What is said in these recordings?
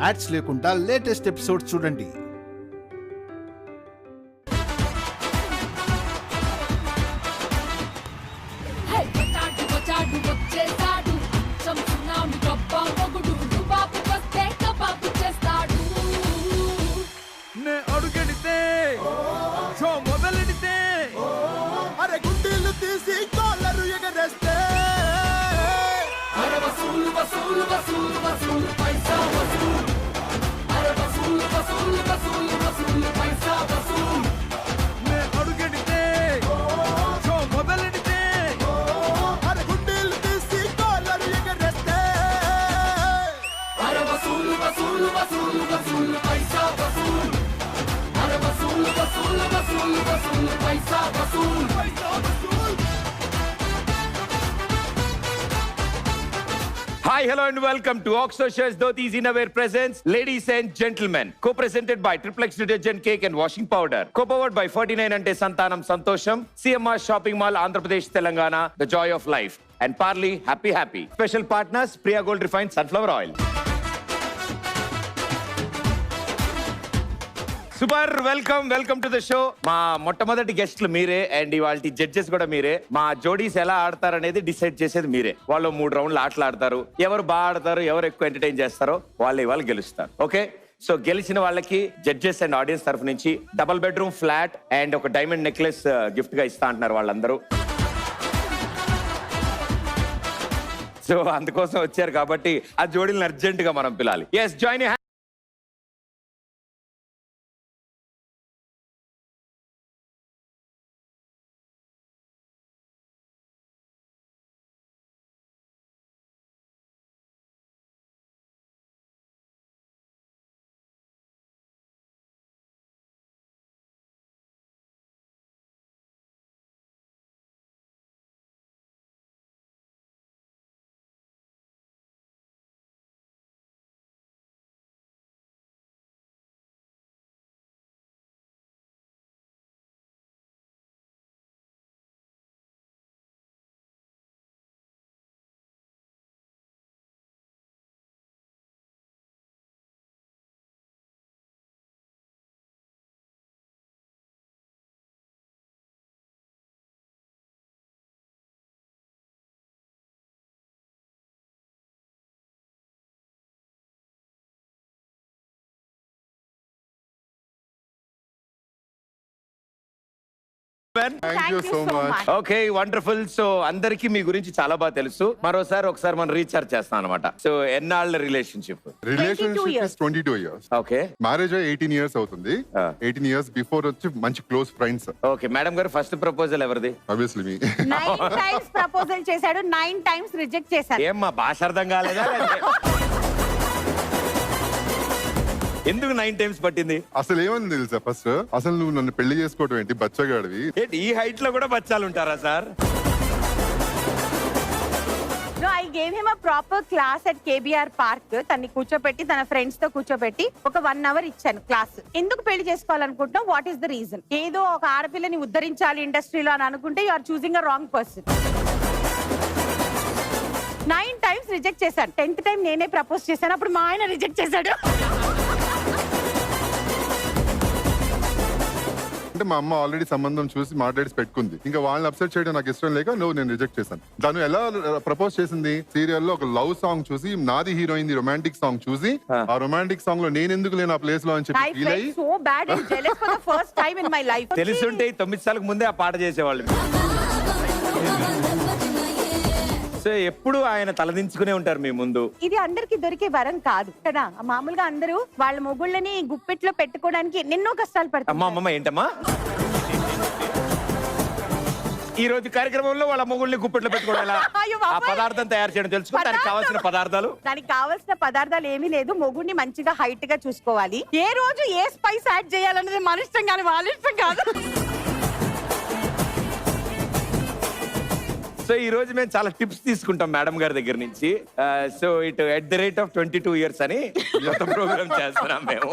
Ads లేకుండా latest episodes చూడండి. Hi, hello and welcome to Oxfordshires Dhotis Innerwear presents Ladies and Gentlemen, co-presented by Triple X Detergent Cake and Washing Powder, co-powered by 49 Ante Santanam Santosham, CMR Shopping Mall, Andhra Pradesh, Telangana, The Joy of Life, and Parley Happy Happy. Special partners, Priya Gold Refined Sunflower Oil. Super welcome to the show. మా మొట్టమొదటి గెస్ట్లు మీరే and ఇవాళ judges కూడా మీరే. మా జోడీస్ ఎలా ఆడతారు అనేది డిసైడ్ చేసేది మీరే. వాళ్ళు 3 రౌండ్లు ఆటలు ఆడతారు. ఎవరు బాగా ఆడతారు, ఎవరు ఎక్కువ ఎంటర్టైన్ చేస్తారో వాళ్ళు గెలుస్తారు. ఓకే, సో గెలిచిన వాళ్ళకి జడ్జెస్ అండ్ ఆడియన్స్ తరఫు నుంచి డబుల్ బెడ్రూమ్ ఫ్లాట్ అండ్ ఒక డైమండ్ నెక్లెస్ గిఫ్ట్ గా ఇస్తా అంటున్నారు వాళ్ళందరూ. సో అందుకోసం వచ్చారు కాబట్టి ఆ జోడీలను అర్జెంట్ గా మనం పిలాలి. Yes, join. Thank you so much. Okay, wonderful. So అందరికి మీ గురించి చాలా బాగా తెలుసు. ఒకసారి మనం రీఛార్జ్ చేస్తాం అనమాట. సో ఎన్నాళ్ళ relationship? Relationship is 22 years. Okay, marriage 18 years అవుతుంది. 18 years బిఫోర్ వచ్చి మంచి క్లోజ్ ఫ్రెండ్స్. ఓకే. మేడం గారు, ఫస్ట్ ప్రపోజల్ ఎవరిది? ఆబ్వియస్లీ మీ. 9 times ప్రపోజల్ చేశాడు, 9 times రిజెక్ట్ చేశాడు. ఏమ్మా, భాష అర్థం కాలేదా? ఎందుకు 9 times పట్టింది? అసలు ఏమని తెలుసా, ఫస్ట్ అసలు నువ్వు నన్ను పెళ్లి చేసుకోవడం ఏంటి, బచ్చగాడివి. ఏంటి ఈ హైట్ లో కూడా బచ్చాలు ఉంటారా sir? No, I gave him a proper class at KBR Park. తన్ని కూర్చోపెట్టి తన ఫ్రెండ్స్ తో కూర్చోపెట్టి ఒక 1 hour ఇచ్చాను క్లాస్. ఎందుకు పెళ్లి చేసుకోవాలనుకుంటున్నావు, వాట్ ఈస్ ద రీజన్? ఏదో ఒక ఆడపిల్లని ఉద్ధరించాలి ఇండస్ట్రీలో అని అనుకుంటే you are choosing a wrong person. 9 times reject చేశాను. 10th time నేనే ప్రపోజ్ చేశాను, అప్పుడు మా ఆయన రిజెక్ట్ చేశాడు. అంటే మా అమ్మ ఆల్రెడీ సంబంధం చూసి మాట్లాడి పెట్టుకుంది. ఇంకా వాళ్ళని అప్సెట్ చేయడం నాకు ఇష్టం లేక నేను రిజెక్ట్ చేశాను. తను ఎలా ప్రపోజ్ చేసింది, సీరియల్ లో ఒక లవ్ సాంగ్ చూసి, నాది హీరోయిన్ రొమాంటిక్ సాంగ్ చూసి, ఆ రొమాంటిక్ సాంగ్ లో నేను ఎందుకు లేను ఆ ప్లేస్ లో అని చెప్పి ఫీల్ అయ్యి so bad and jealous for the first time in my life. తెలుసుంటే 9 సార్లకు ముందే ఆ పాట చేసేవాళ్ళు. సో ఎప్పుడు ఆయన తలదించుకునే ఉంటారు మీ ముందు. ఇది అందరికి దొరికే వరం కాదు కదా. మామూలుగా అందరూ వాళ్ళ మొగుళ్ళని గుప్పెట్లో పెట్టుకోవడానికి ఎన్నెన్నో కష్టాలు పడతారు. అమ్మా ఏంటమ్మా, ఈ రోజు కార్యక్రమంలో వాళ్ళ మొగుళ్ళని గుప్పెట్లో పెట్టుకోవాలా? ఆ పదార్థం తయారు చేయడం తెలుసుకో. దానికి కావాల్సిన పదార్థాలు ఏమీ లేదు. మొగుడిని మంచిగా హైట్ గా చూసుకోవాలి. ఏ రోజు ఏ స్పైస్ యాడ్ చేయాలనేది మన ఇష్టం కానీ వాళ్ళ ఇష్టం కాదు. సో ఈ రోజు మేము చాలా టిప్స్ తీసుకుంటాం మేడం గారి దగ్గర నుంచి. సో ఇటు at the rate of 22 years అని మొత్తం ప్రోగ్రామ్ చేస్తున్నాం మేము.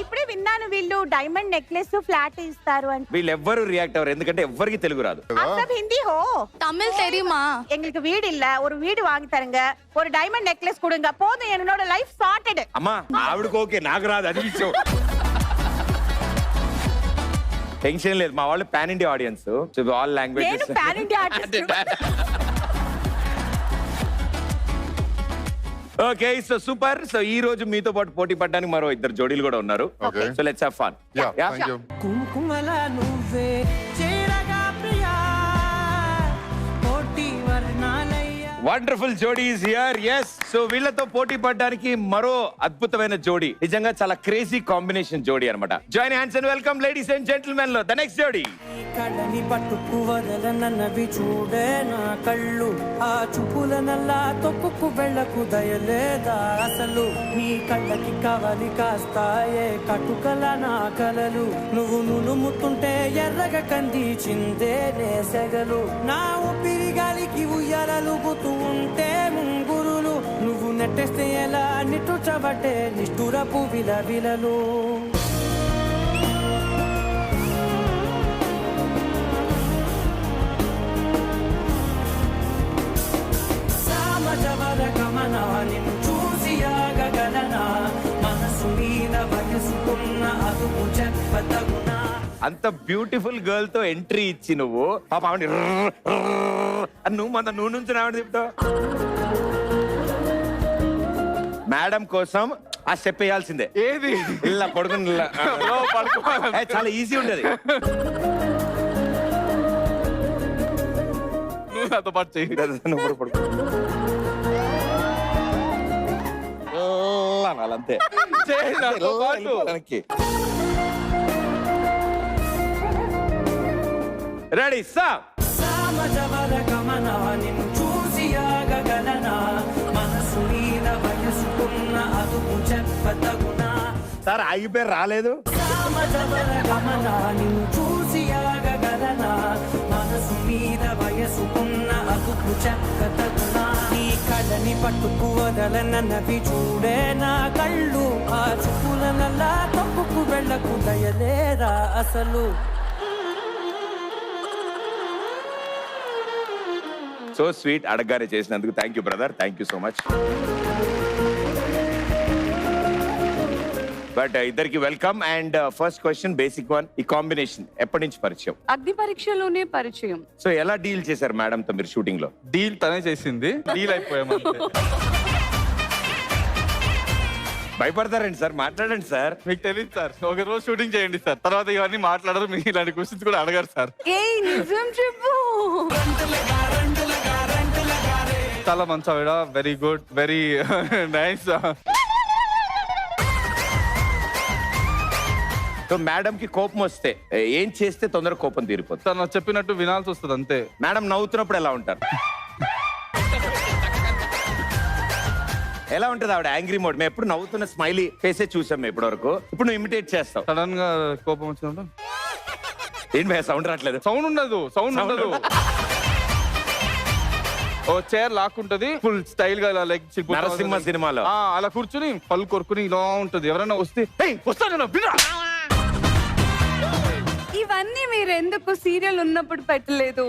ఇప్పుడే విన్నాను వీళ్ళు వీళ్ళు డైమండ్ నెక్లెస్ ఫ్లాట్ ఇస్తారు అని వీళ్ళు ఎవ్వరు రియాక్ట్ అవ్వరు ఎందుకంటే ఎవ్వరికి తెలుగు రాదు. అసలు హిందీ హో தமிழ் தெரியுமா? எங்களுக்கு வீடு இல்ல ஒரு வீடு வாங்கி தருங்க ஒரு டைமண்ட் நெக்லஸ் கொடுங்க போதும் என்னோட லைஃப் சார்ட்டட். అమ్మా ఆవిడకి ఓకే నాకు రాదు అది విషయం. టెన్షన్ లేదు మా వాళ్ళు పాన్ ఇండియా ఆడియన్స్ ఆల్ నేను languages. Pan India artist. Okay so super. So ఈ రోజు మీతో పాటు పోటీ పడడానికి మరో ఇద్దరు జోడీలు కూడా ఉన్నారు. Okay. So let's have fun. Thank you. కుంకుమల నువ్వే చేరగా ప్రియా కోటి వర్ణాలయ్యా. వండర్ఫుల్ జోడీ ఇస్ హియర్. yes సో వీళ్ళతో పోటీ పడడానికి మరో అద్భుతమైన జోడీ, నిజంగా చాలా క్రేజీ కాంబినేషన్ జోడీ అన్నమాట. Join hands and welcome ladies and gentlemen లో ద నెక్స్ట్ జోడీ. కళ్ళని పట్టుకు వదలనన్నవి చూడే నా కళ్ళు, ఆ చూపుల నల్లా తొక్కుకు వెళ్ళకు దయలేదా అసలు, నీ కళ్ళకి కవలి కాస్తాయే కటుకల నా కలలు, నువ్వు నులుముతుంటే ఎర్రగ కంది చిందే నేసెగలు, నా ఊపిరి గాలికి ఉయ్యాలలుగుతూ ఉంటే ముంగురులు, నువ్వు నెట్టేస్తే ఎలా నిట్టుచబట్టే నిష్ఠురపు విలవిలలు. సామజవర గమన నిన్ను చూసి ఆగగలనా, మనసు మీద వయసుకున్న అదుపు చెప్పతగునా. అంత బ్యూటిఫుల్ గర్ల్ తో ఎంట్రీ ఇచ్చి నువ్వు పాప ఆవిడ నువ్వు మన నువ్వు నుంచి రావడం చెప్తావు. మేడం కోసం ఆ స్టెప్ వేయాల్సిందే. ఏది ఇలా పడుకుని ఇలా. ఏ, చాలా ఈజీ ఉంటది. నువ్వు నాతో పాటు చెయ్యి. నువ్వు కూడా పడుకో. ఇలా అనాలి అంతే. చెయ్యి నాతో పాటు. వెనక్కి. Ready sir. సామజవర గమన నిన్ను చూసి ఆగగలనా, మనసు మీద వయసుకున్న అదుపు చెప్పతగునా. సార్ ఆగిపోయి రాలేదు. సామజవర గమన నిన్ను చూసి ఆగగలనా, మనసు మీద వయసుకున్న అదుపు చెప్పతగునా. నీ కళ్ళని పట్టుకు వదలనన్నవి చూడే నా కళ్ళు, ఆ చూపుల నల్లా తప్పుకు వెళ్ళకు దయలేరా అసలు. సో స్వీట్ అడగానే చేసినందుకు thank you brother, thank you so much. But ఇద్దరికి welcome. And first question basic one, ఈ కాంబినేషన్ ఎప్పటి నుంచి పరిచయం? అగ్ని పరీక్షలోనే పరిచయం. సో ఎలా డీల్ చేశారు మేడం తో మీరు షూటింగ్ లో? డీల్ తనే చేసింది, డీల్ అయిపోయామంతే. భయపడతారండి సార్, మాట్లాడండి సార్. మీకు తెలియదు సార్, ఒక రోజు షూటింగ్ చేయండి సార్, తర్వాత ఇవన్నీ మాట్లాడరు, మీకు ఇలాంటి క్వశ్చన్స్ కూడా అడగారు సార్. ఏయ్ నిజం చెప్పు. చాలా మంచి ఆవిడ, very good, very nice. So madam కి కోపం వస్తే ఏం చేస్తే తొందరగా కోపం తీరిపోతుంది? తను చెప్పినట్టు వినాల్సి వస్తుంది అంతే. మేడం నవ్వుతున్నప్పుడు ఎలా ఉంటారు? ఎలా ఉంటుంది ఆవిడ యాంగ్రీ మోడ్? మేము ఎప్పుడు నవ్వుతున్న స్మైలీ ఫేసే చూసాం మేము ఇప్పటి వరకు. ఇప్పుడు నువ్వు ఇమిటేట్ చేస్తావు. సడన్ గా కోపం వచ్చినప్పుడు ఏంటి భయ సౌండ్ రావట్లేదు? సౌండ్ ఉండదు, సౌండ్ ఉండదు. ఓ చైర్ లాక్కుంటది, ఫుల్ స్టైల్ గా లైక్ నరసింహ సినిమాలో అలా కూర్చుని పళ్ళు కొరుకుని ఇలా ఉంటది. ఎవరైనా వస్తే వస్తాను ఇవన్నీ మీరు ఎందుకు సీరియల్ ఉన్నప్పుడు పెట్టలేదు?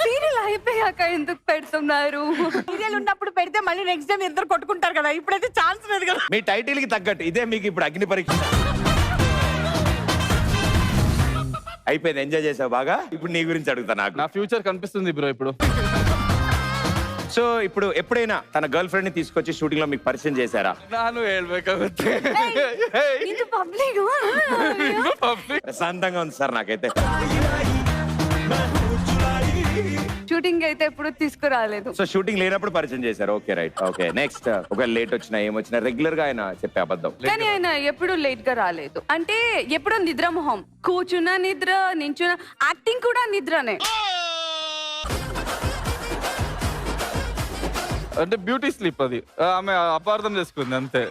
సీరియల్ అయిపోయాక ఎందుకు పెడుతున్నారు? సీరియల్ ఉన్నప్పుడు పెడితే మళ్ళీ నెక్స్ట్ డే ఇద్దరు కొట్టుకుంటారు కదా, ఇప్పుడైతే ఛాన్స్ లేదు కదా. మీ టైటిల్ కి తగ్గట్టు ఇదే మీకు ఇప్పుడు అగ్ని పరీక్ష. అయిపోయింది, ఎంజాయ్ చేసావు బాగా. ఇప్పుడు నీ గురించి అడుగుతా. నాకు నా ఫ్యూచర్ కనిపిస్తుంది బ్రో ఇప్పుడు. సో ఇప్పుడు ఎప్పుడైనా తన గర్ల్ ఫ్రెండ్ ని తీసుకొచ్చి షూటింగ్ లో మీకు పరిచయం చేశారా? ನಾನು ಹೇಳ್ಬೇಕಾಗುತ್ತೆ. ఇది పబ్లిక్ ప్రశాంతంగా ఉంది సార్ నాకైతే. షూటింగ్ అయితే ఎప్పుడు తీసుకురాలేదు. సో షూటింగ్ లేనప్పుడు పరిచయం చేశారు. Okay right. ఓకే నెక్స్ట్, ఒక లేట్ వచ్చినా ఏమొచ్చినా రెగ్యులర్ గా ఆయన చెప్పే అబద్ధం. కానీ ఆయన ఎప్పుడు లేట్ గా రాలేదు. అంటే ఎప్పుడు నిద్ర మొహం, కూర్చున్న నిద్ర, నించున్న, యాక్టింగ్ కూడా నిద్రనే. అంటే బ్యూటీ స్లీప్ అది, ఆమె అపార్థం చేసుకుంది అంతే.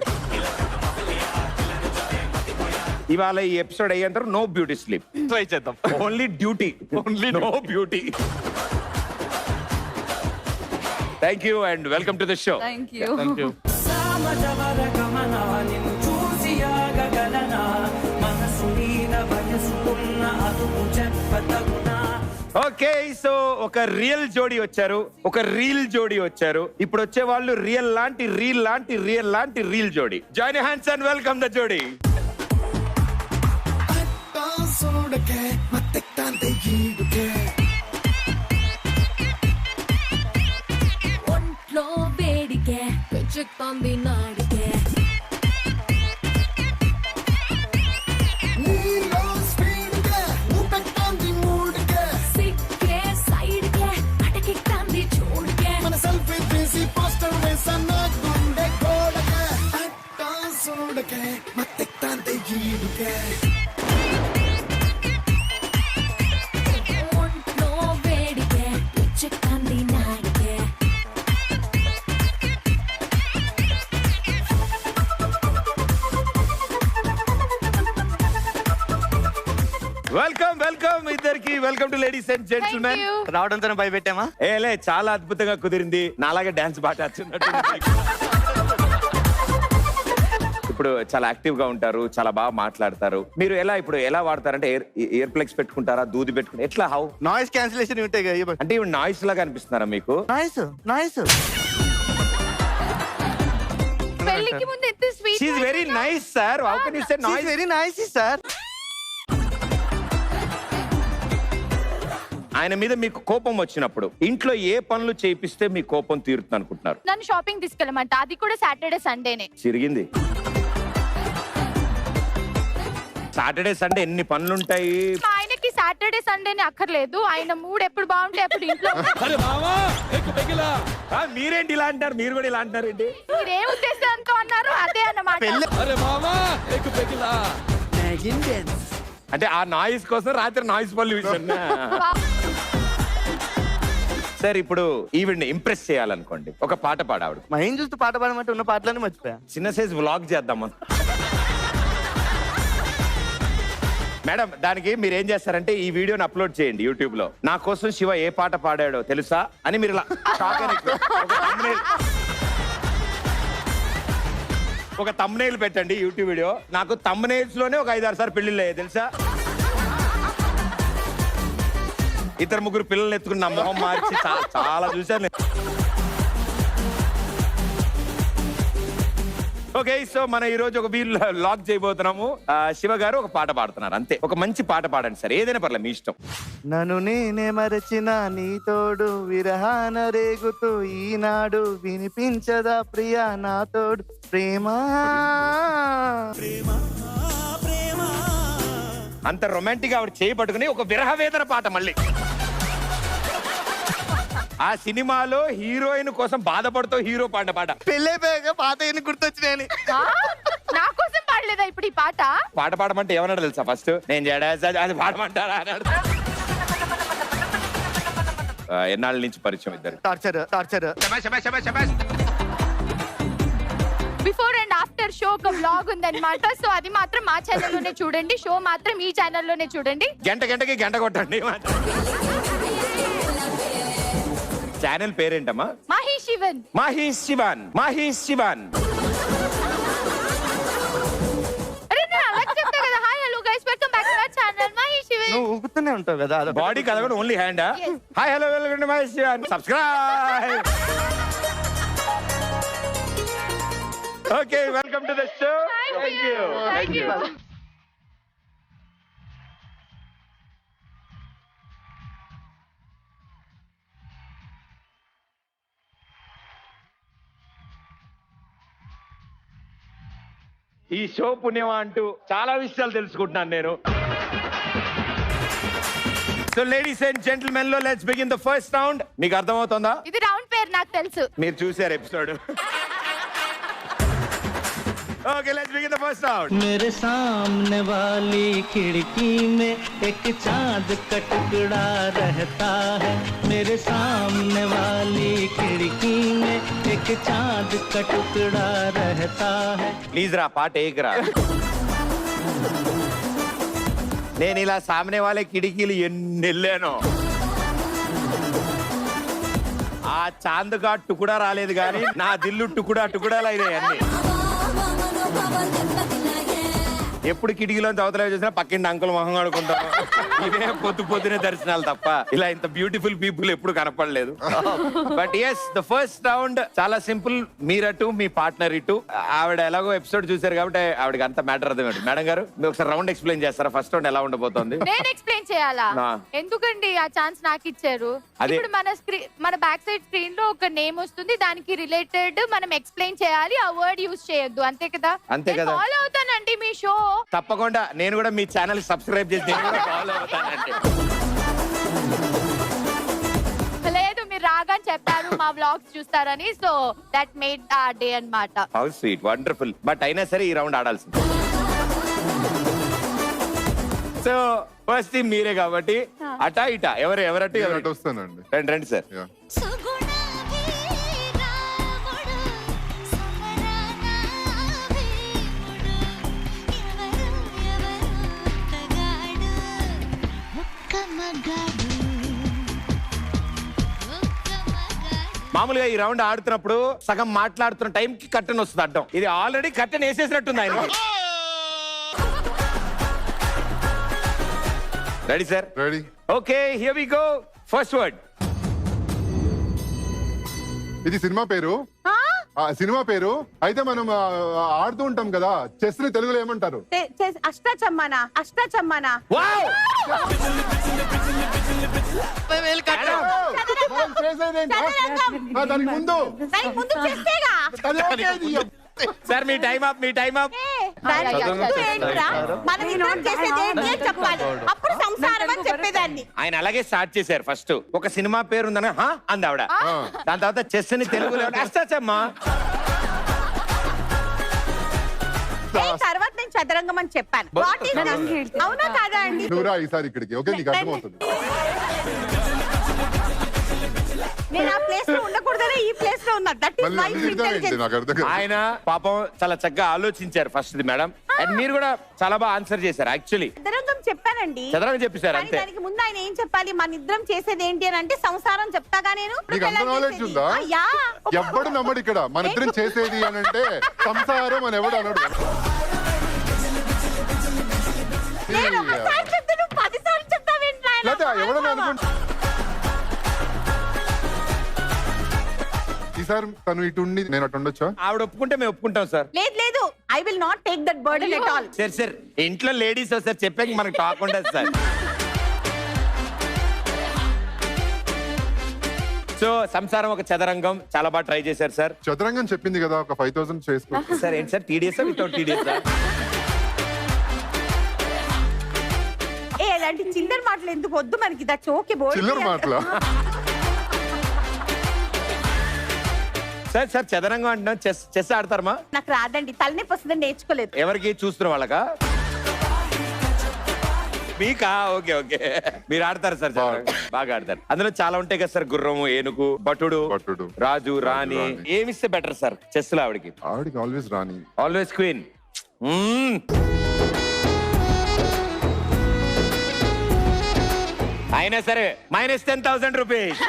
ఇవాళ ఈ ఎపిసోడ్ అయ్యేంత నో బ్యూటీ స్లీప్, ట్రై చేద్దాం. Only duty, Only no beauty. Thank you and welcome to the show. Thank you. Thank you. సామజవర గమన నిన్ను చూసి ఆగగలనా, మనసు మనసు మీద వయసుకున్న అదుపు చెప్పతగునా. ఓకే సో ఒక రియల్ జోడీ వచ్చారు, ఒక రీల్ జోడీ వచ్చారు. ఇప్పుడు వచ్చే వాళ్ళు రియల్ లాంటి రీల్ లాంటి రియల్ లాంటి రీల్ జోడీ. Join hands and welcome the జోడీ. ఒంట్లో వేడికే పెంచుతోంది నాడికే సిక్కే సైడ్కే అటకెక్కంది చూడకే ఒంట్లో వేడికే పెంచుతోంది నాడికే వెల్కమ్ వెల్కమ్ ఇద్దరికి. Welcome to ladies and gentlemen. రావడంతో భయపెట్టామా? ఏలే చాలా అద్భుతంగా కుదిరింది. నాలాగే డాన్స్ బాగా వచ్చినట్టు. ఇప్పుడు చాలా యాక్టివ్ గా ఉంటారు, చాలా బాగా మాట్లాడతారు. మీరు ఇప్పుడు ఎలా వాడతారంటే ఇయర్ ప్లగ్స్ పెట్టుకుంటారా, దూది పెట్టుకుంటారా, ఎట్లా హౌ? నాయిస్ క్యాన్సిలేషన్ ఉంటాయి కదా. అంటే ఇవి నాయిస్ లాగా అనిపిస్తున్నారా మీకు? నాయిస్ నాయిస్ పెళ్లికి ముందు ఎంత sweet she very nice sir. How can you say nice? Very nice sir. ఆయన మీద మీకు కోపం వచ్చినప్పుడు ఇంట్లో ఏ పనులు చేపిస్తే మీ కోపం తీరుతుంది అనుకుంటున్నారు? నన్ను షాపింగ్ తీసుకెళ్ళమంట, అది కూడా సాటర్డే సండేనే. చిరిగింది. సాటర్డే సండే ఎన్ని పనులుంటాయి. మా ఆయనకి సాటర్డే సండేనే అక్కర్లేదు, ఆయన మూడ్ ఎప్పుడు బాగుంటే అప్పుడు ఇంట్లో మీరేంటి ఇలా అంటారు? మీరు కూడా ఇలా అంటారు ఏంటి? మీరే ఉద్దేశంతో అన్నారు అదే అన్నమాట. అంటే ఆ నాయిస్ కోసం రాత్రి నాయిస్ పొల్యూషన్. సార్ ఇప్పుడు ఈవిడ్ని ఇంప్రెస్ చేయాలనుకోండి, ఒక పాట పాడావిడ. మైండ్ చూస్తూ పాట పాడమంటే ఉన్న పాటలన్నీ మర్చిపోయా. చిన్న సైజ్ వ్లాగ్ చేద్దాం మనం. మేడం దానికి మీరు ఏం చేస్తారంటే ఈ వీడియోని అప్లోడ్ చేయండి యూట్యూబ్ లో. నా కోసం శివ ఏ పాట పాడాడో తెలుసా అని మీరు ఇలా షాక్ అని ఒక తమ్నైల్ పెట్టండి యూట్యూబ్ వీడియో. నాకు తమ్నైల్స్ లోనే ఒక 5-6 సార్లు పెళ్లిళ్ళు అయ్యాయి తెలుసా. ఇద్దరు ముగ్గురు పిల్లల్ని ఎత్తుకుని నా మొహం మార్చి చాలా చూశాను నేను. ఓకే సో మన ఈ రోజు ఒక వీల్ లాక్ చేయబోతున్నాము. శివ గారు ఒక పాట పాడుతున్నారు అంతే. ఒక మంచి పాట పాడండి సార్, ఏదైనా పర్లేదు మీ ఇష్టం. నన్ను నేనే మరచిన నీ తోడు విరహాన రేగుతూ ఈనాడు వినిపించదా ప్రియా నా తోడు ప్రేమ. అంత రొమాంటిక్ ఆవిడ చేయబట్టుకుని ఒక విరహ వేదన పాట మళ్ళీ. ఆ సినిమాలో హీరోయిన్ కోసం బాధపడుతూ హీరో పాడిన పాట. పెళ్ళైపోయాక పాత ఎన్ని గుర్తొచ్చినాయని. నా కోసం పాడలేదా ఇప్పుడు ఈ పాట? పాట పాడమంటే ఏమన్నాడు తెలుసా? ఫస్ట్ నేను జడేసా అది పాడమంటారా అన్నాడు. ఎన్నాళ్ళ నుంచి పరిచయం ఇద్దరు? Torture torture. Before and after show ఒక వ్లాగ్ ఉందన్నమాట. సో అది మాత్రం మా ఛానల్లోనే చూడండి, షో మాత్రం ఈ ఛానల్లోనే చూడండి. గంటకి గంట కొట్టండి. ఛానల్ పేరేంటమ్మా? మహి శివన్. మహేష్ శివన్. మహేష్ శివన్. అరే నేను అలా చెప్తా కదా. Hi hello guys, welcome back to our channel Mahi Shivan. నువ్వు ఊగుతూనే ఉంటావు కదా. బాడీ కదగడం only hand. Hi hello welcome to Mahesh Shivan. Subscribe. Okay welcome to the show. Thank you. ఈ షో పుణ్యమా అంటూ చాలా విషయాలు తెలుసుకుంటున్నాను నేను. సో లేడీస్ అండ్ జెంటిల్మెన్ లో let's begin the first round. మీకు అర్థమవుతుందా? ఇది రౌండ్ పేరు నాకు తెలుసు. మీరు చూసారు episode. Okay, let's begin the first round. मेरे सामने वाली खिड़की में एक चांद का टुकड़ा रहता है. मेरे सामने वाली खिड़की में एक चांद का टुकड़ा रहता है. Please రా పాట ఏకరా. నేను ఇలా సామనే వాళ్ళ కిటికీలు ఎన్ని వెళ్ళానో. ఆ చాందుగా టుకుడా రాలేదు కానీ నా దిల్లు టుకుడా టుకుడాలు అయినాయి అన్ని. ఎప్పుడు కిటికీలోంచి అవతల చూసినా పక్కింటి అంకుల్ మొహం ఆడుకుంటాం. ఇదే పొద్దునే దర్శనాలు తప్ప ఇలా ఇంత బ్యూటిఫుల్ పీపుల్ ఎప్పుడు కనపడలేదు. But yes, the first round చాలా సింపుల్. మీరటు మీ పార్ట్నర్ ఇటు. ఆవిడ ఎలాగో ఎపిసోడ్ చూసారు కాబట్టి ఆవిడకి అంత మ్యాటర్ అర్థమైంది. మేడం గారు మీరు ఒకసారి రౌండ్ ఎక్స్ప్లెయిన్ చేస్తారా? ఫస్ట్ రౌండ్ ఎలా ఉండబోతోంది? నేను ఎక్స్ప్లెయిన్ చేయాలా? ఆ. ఎందుకండి ఆ ఛాన్స్ నాకు ఇచ్చారు? అదే. ఇప్పుడు మన బ్యాక్ సైడ్ స్క్రీన్ లో ఒక నేమ్ వస్తుంది, దానికి రిలేటెడ్ మనం ఎక్స్ప్లెయిన్ చేయాలి, ఆ వర్డ్ యూజ్ చేయొద్దు, అంతే కదా? అంతే కదా. ఫాలో అవుతానండి మీ షో. తప్పకుండా నేను కూడా మీ ఛానల్ సబ్స్క్రైబ్ చేసి నేను కూడా ఫాలో అవుతానండి. లేదు, మీరు రాగానే చెప్పారు మా వ్లాగ్స్ చూస్తారని, సో దట్ మేడ్ ఆ డే అన్నమాట. How sweet, wonderful. బట్ అయినా సరే ఈ రౌండ్ ఆడాల్సింది. సో ఫస్ట్ టీం మీరే కాబట్టి అటా ఇటా ఎవరటు నేను ఎవరు అటు వస్తానండి. రండి సార్. Yeah. మామూలుగా ఈ రౌండ్ ఆడుతున్నప్పుడు సగం మాట్లాడుతున్న టైం కి కట్టెన్ వస్తుంది అడ్డం. ఇది ఆల్రెడీ కట్టెన్ వేసేసినట్టుంది ఆయన. Ready sir? Ready. Okay, here we go. First word. ఇది సినిమా పేరు. సినిమా పేరు అయితే మనం ఆడుతూ ఉంటాం కదా, చెస్ ని తెలుగులో ఏమంటారు? అష్టాచమ్మానా? అష్టాచమ్మానా? వావ్! మనం చేసేదేంటి? దానికి ముందు దానికి ముందు చేస్తేగా. అది ఓకే, అది సార్ మీ టైం అప్, మీ టైం అప్. దానికి ముందు ఏంట్రా? మనం ఇద్దరం చేసేది ఏంటి అని చెప్పాలి, అప్పుడు సంసారం అని చెప్పేదాన్ని. ఆయన అలాగే స్టార్ట్ చేశారు. ఫస్ట్ ఒక సినిమా పేరు ఉందని హా అంది ఆవిడ. దాని తర్వాత చెస్ ని తెలుగులో అష్టాచమ్మా. తర్వాత నేను చదరంగం అని చెప్పాను. What is that? అవునా కాదా అండి? నువ్వు రా ఈసారి ఇక్కడికి. ఓకే, నీకు అర్థమవుతుంది. నేను ఆ ప్లేస్ లో ఉండకూడదనే ఈ ప్లేస్ లో ఉన్నా. దట్ ఈస్ మళ్ళీ మై నన్ను తిడతావేంటి? ఇంటెలిజెన్స్. నాకు అర్థం కాదు. ఆయన పాపం చాలా చక్కగా ఆలోచించారు ఫస్ట్ ది మేడం. అండ్ మీరు కూడా చాలా బాగా ఆన్సర్ చేశారు. యాక్చువల్లీ చదరంగం చెప్పానండి. చదరంగం చెప్పేశారు కానీ అంతే. దానికి ముందు ఆయన ఏం చెప్పాలి? మన ఇద్దరం చేసేది ఏంటి అని అంటే సంసారం చెప్తాగా నేను. నీకు అంత నాలెడ్జ్ ఉందా? యా. ఎవ్వడు నమ్మడు ఇక్కడ. మన ఇద్దరం చేసేది అని అంటే సంసారం అని ఎవడు అనడు. నేను ఒకసారి చెప్తే నువ్వు 10 సార్లు చెప్తావేంటి నాయనా? లేదా ఎవడన్నా అనుకుంటా. ఈసారి తను ఇటు ఉండి నేను అటు ఉండొచ్చా? ఆవిడ ఒప్పుకుంటే మేము ఒప్పుకుంటాం సార్. లేదు లేదు, I will not take that burden at all. Sir sir ఇంట్లో లేడీస్ సార్ చెప్పాక మనకు టాక్ ఉండదు సార్. సో సంసారం ఒక చదరంగం చాలా బాగా ట్రై చేశారు సార్. చదరంగం చెప్పింది కదా, ఒక 5000 చేసుకో. సార్ ఏంటి sir, TDS without TDS sir? ఏ అలాంటి చిల్లర మాటలు ఎందుకు వద్దు మనకి. That's okay. చిల్లర మాటలా? సార్ సార్ చదరంగం అంటున్నాం, చెస్ ఆడతారమా? నాకు రాదండి, తలనొప్పి వస్తుందని నేర్చుకోలేదు. ఎవరికి చూస్తున్న వాళ్ళకా? మీకా? ఓకే ఓకే, మీరు ఆడతారు సార్ చదరంగం. బాగా ఆడతారు. అందులో చాలా ఉంటాయి కదా సార్, గుర్రము, ఏనుగు, భటుడు, రాజు, రాణి. ఏమిస్తే బెటర్ సార్ చెస్ లో ఆవిడకి? ఆవిడకి ఆల్వేస్ రాణి. Always queen. అయినా సరే -10,000 రూపీస్.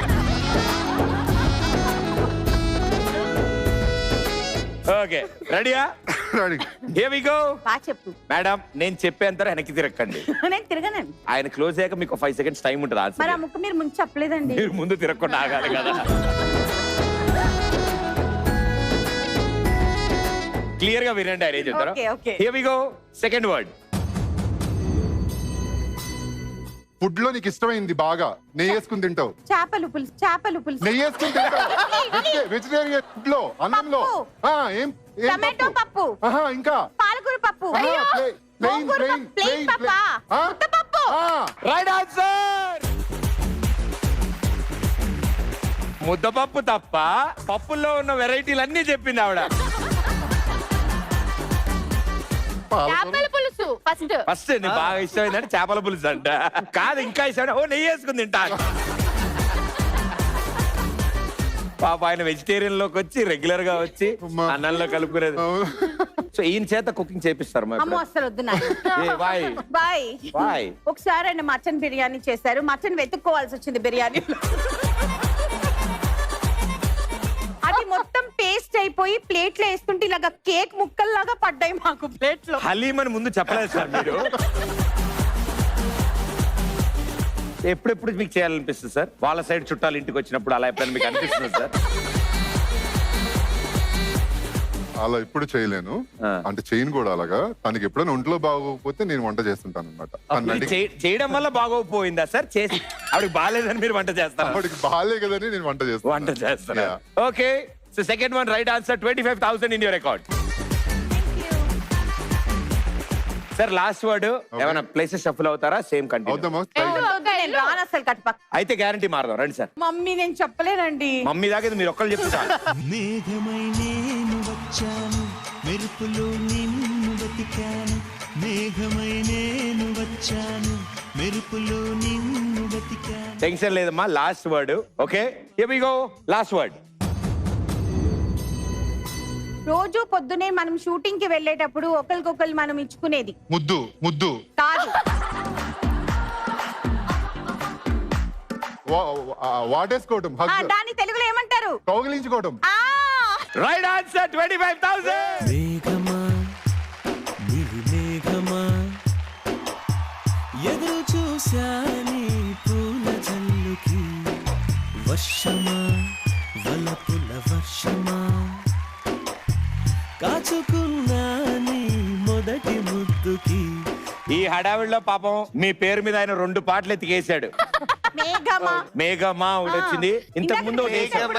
ఓకే, రెడీయా? రెడీ. Here we go. బా చెప్పు మేడం, నేను చెప్పేంత వెనక్కి తిరగండి. నేను తిరగనండి. ఆయన క్లోజ్ అయ్యాక మీకు 5 సెకండ్స్ టైం ఉంటుంది మరి ఆ ఆన్సర్. ముక్క మీరు ముందు చెప్పలేదండి. మీరు ముందు తిరగకుండా ఆగాలి కదా. క్లియర్ గా వినండి ఆయన ఏం చెప్తారు. Okay, okay. Here we go. Second word. Food లో నీకు ఇష్టమైంది బాగా నెయ్యి వేసుకుని తింటావు. చేపలు పులుసు. చేపలు పులుసు. నెయ్యి వేసుకుని తింటావు. వెజిటేరియన్ ఫుడ్ లో, అన్నంలో. ఏం టమాటో పప్పు. ఇంకా పాలకూర పప్పు. ప్లెయిన్ ప్లెయిన్ పప్పా? ముద్దపప్పు. Right answer. ముద్దపప్పు తప్ప పప్పుల్లో ఉన్న వెరైటీలు అన్ని చెప్పింది ఆవిడ. చేపల పులుసు ఫస్ట్. ఫస్ట్ నీకు బాగా ఇష్టమైందంటే చేపల పులుసు అంట. కాదు, ఇంకా ఇష్టం. ఓ నెయ్యి వేసుకుని తింటా. పాప ఆయన వెజిటేరియన్ లోకి వచ్చి రెగ్యులర్ గా వచ్చి అన్నంలో కలుపుకునేది. సో ఈయన చేత కుకింగ్ చేపిస్తారు. అమ్మో అసలు వద్దు బాయ్. బాయ్. ఒకసారి ఆయన మటన్ బిర్యానీ చేశారు. మటన్ వెతుక్కోవాల్సి వచ్చింది బిర్యానీ. అది మొత్తం పేస్ట్ అయిపోయి ప్లేట్ లో వేస్తుంటే ఇలాగా కేక్ ముక్కల్లాగా పడ్డాయి మాకు ప్లేట్ లో. హలీం అని ముందు చెప్పలేదు సార్ మీరు. ఎప్పుడెప్పుడు మీకు చేయాలనిపిస్తుంది సార్? వాళ్ళ సైడ్ చుట్టాలు ఇంటికి వచ్చినప్పుడు అలా ఎప్పుడైనా మీకు అనిపిస్తుంది సార్? అలా ఎప్పుడు చేయలేను, అంటే చేయను కూడా అలాగా. తనకి ఎప్పుడైనా ఒంట్లో బాగోకపోతే నేను వంట చేస్తుంటాను అనమాట. చేయడం వల్ల బాగోపోయిందా సార్? చేసి ఆవిడకి బాగాలేదని మీరు వంట చేస్తారు? ఆవిడకి బాగాలే కదని నేను వంట చేస్తాను. Yeah. Okay, so second one right answer, 25,000 in your account. Sir last word ఏమైనా ప్లేసెస్ షఫుల్ అవుతారా? Same continue. అవుతామా? నేను రాను అసలు కట్పక్క. అయితే గ్యారంటీ మారదాం, రండి సార్. మమ్మీ నేను చెప్పలేనండి. మమ్మీ దాకా మీరు ఒక్కళ్ళు చెప్తారు. మేఘమై నేను వచ్చాను, మెరుపులో నిన్ను వెతికాను. మేఘమై నేను వచ్చాను, మెరుపులో నిన్ను వెతికాను. టెన్షన్ లేదమ్మా, last word. Okay, here we go. Last word. రోజు పొద్దునే మనం షూటింగ్ కి వెళ్ళేటప్పుడు ఒకరికొకరు మనం ఇచ్చుకునేది ముద్దు. ముద్దు కాదు. వాటేసుకోవటం, దాన్ని తెలుగులో ఏమంటారు? కౌగిలించుకోవటం. Right answer, 25,000. మేఘమా నీలి మేఘమా, ఎదురు చూశాని పూల జల్లుకి. వర్షమా వలపుల వర్షమా, కాచుకున్నాని మొదటి ముద్దుకి. ఈ హడావిడిలో పాపం మీ పేరు మీద ఆయన 2 పాటలు ఎత్తికేసాడు. మేఘమా మేఘమా ఒకటి వచ్చింది, ఇంతకు ముందు ఒకటి వేసాడు.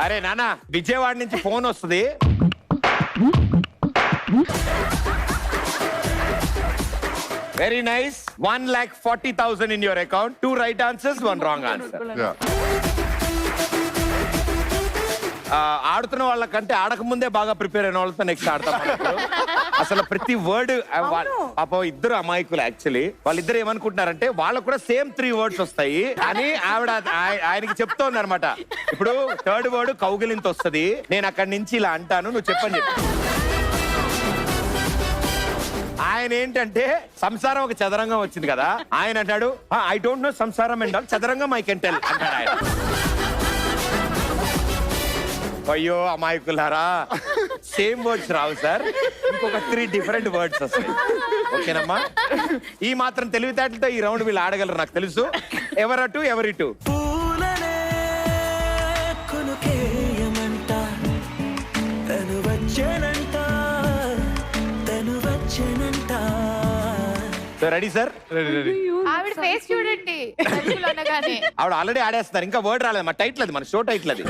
అరే నానా, విజయవాడ నుంచి ఫోన్ వస్తుంది. Very nice. 1,40,000 in your account. 2 right answers, 1 wrong answer. ఆడుతున్న వాళ్ళకంటే ఆడక ముందే బాగా ప్రిపేర్ అయిన వాళ్ళతో నెక్స్ట్ ఆడతాం. అసలు ప్రతి వర్డ్ పాపం ఇద్దరు అమాయకులు. యాక్చువల్లీ వాళ్ళిద్దరు ఏమనుకుంటున్నారంటే వాళ్ళకు కూడా సేమ్ 3 words వస్తాయి అని ఆవిడ ఆయనకి చెప్తోంది అనమాట. ఇప్పుడు 3rd word కౌగిలింత వస్తుంది, నేను అక్కడి నుంచి ఇలా అంటాను, నువ్వు చెప్పని చెప్పి. ఆయన ఏంటంటే సంసారం ఒక చదరంగం వచ్చింది కదా, ఆయన అంటాడు ఐ డోంట్ నో సంసారం అండ్ చదరంగం ఐ కెన్ టెల్ అంటాడు ఆయన. అయ్యో అమాయకులారా, సేమ్ వర్డ్స్ రావు సార్, ఇంకొక 3 different words వస్తాయి. ఓకేనమ్మా, ఈ మాత్రం తెలివితేటలతో ఈ రౌండ్ వీళ్ళు ఆడగలరు నాకు తెలుసు. ఎవరటు ఎవరిటు. పూలనే కొనుకేయమంట, తను వచ్చేనంట, తను వచ్చేనంట. So ready sir? ఆవిడ ఫేస్ చూడండి తెలుగులో అనగానే. ఆవిడ ఆల్రెడీ ఆడేస్తున్నారు, ఇంకా వర్డ్ రాలేదు. మా టైటిల్ అది, మన షో టైటిల్ అది.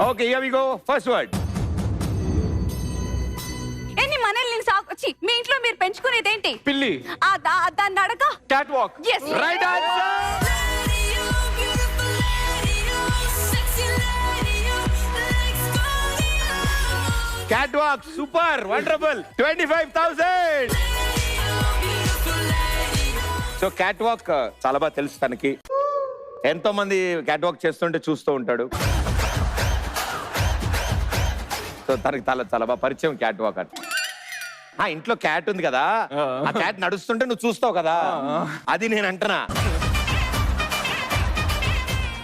Okay, here we go. First word. ఎన్ని మనల్ని మీ ఇంట్లో మీరు పెంచుకునేదేంటి? పిల్లి. దాన్ని అడగ. Cat walk. Yes. Right answer. Cat walk, super, wonderful. 25,000. So cat walk చాలా బాగా తెలుసు తనకి. ఎంతో మంది క్యాట్ వాక్ చేస్తుంటే చూస్తూ ఉంటాడు. సో తనకి చాలా బాగా పరిచయం క్యాట్ వాక్ అంటే. ఆ ఇంట్లో క్యాట్ ఉంది కదా, ఆ క్యాట్ నడుస్తుంటే నువ్వు చూస్తావు కదా, అది నేను అంటున్నా.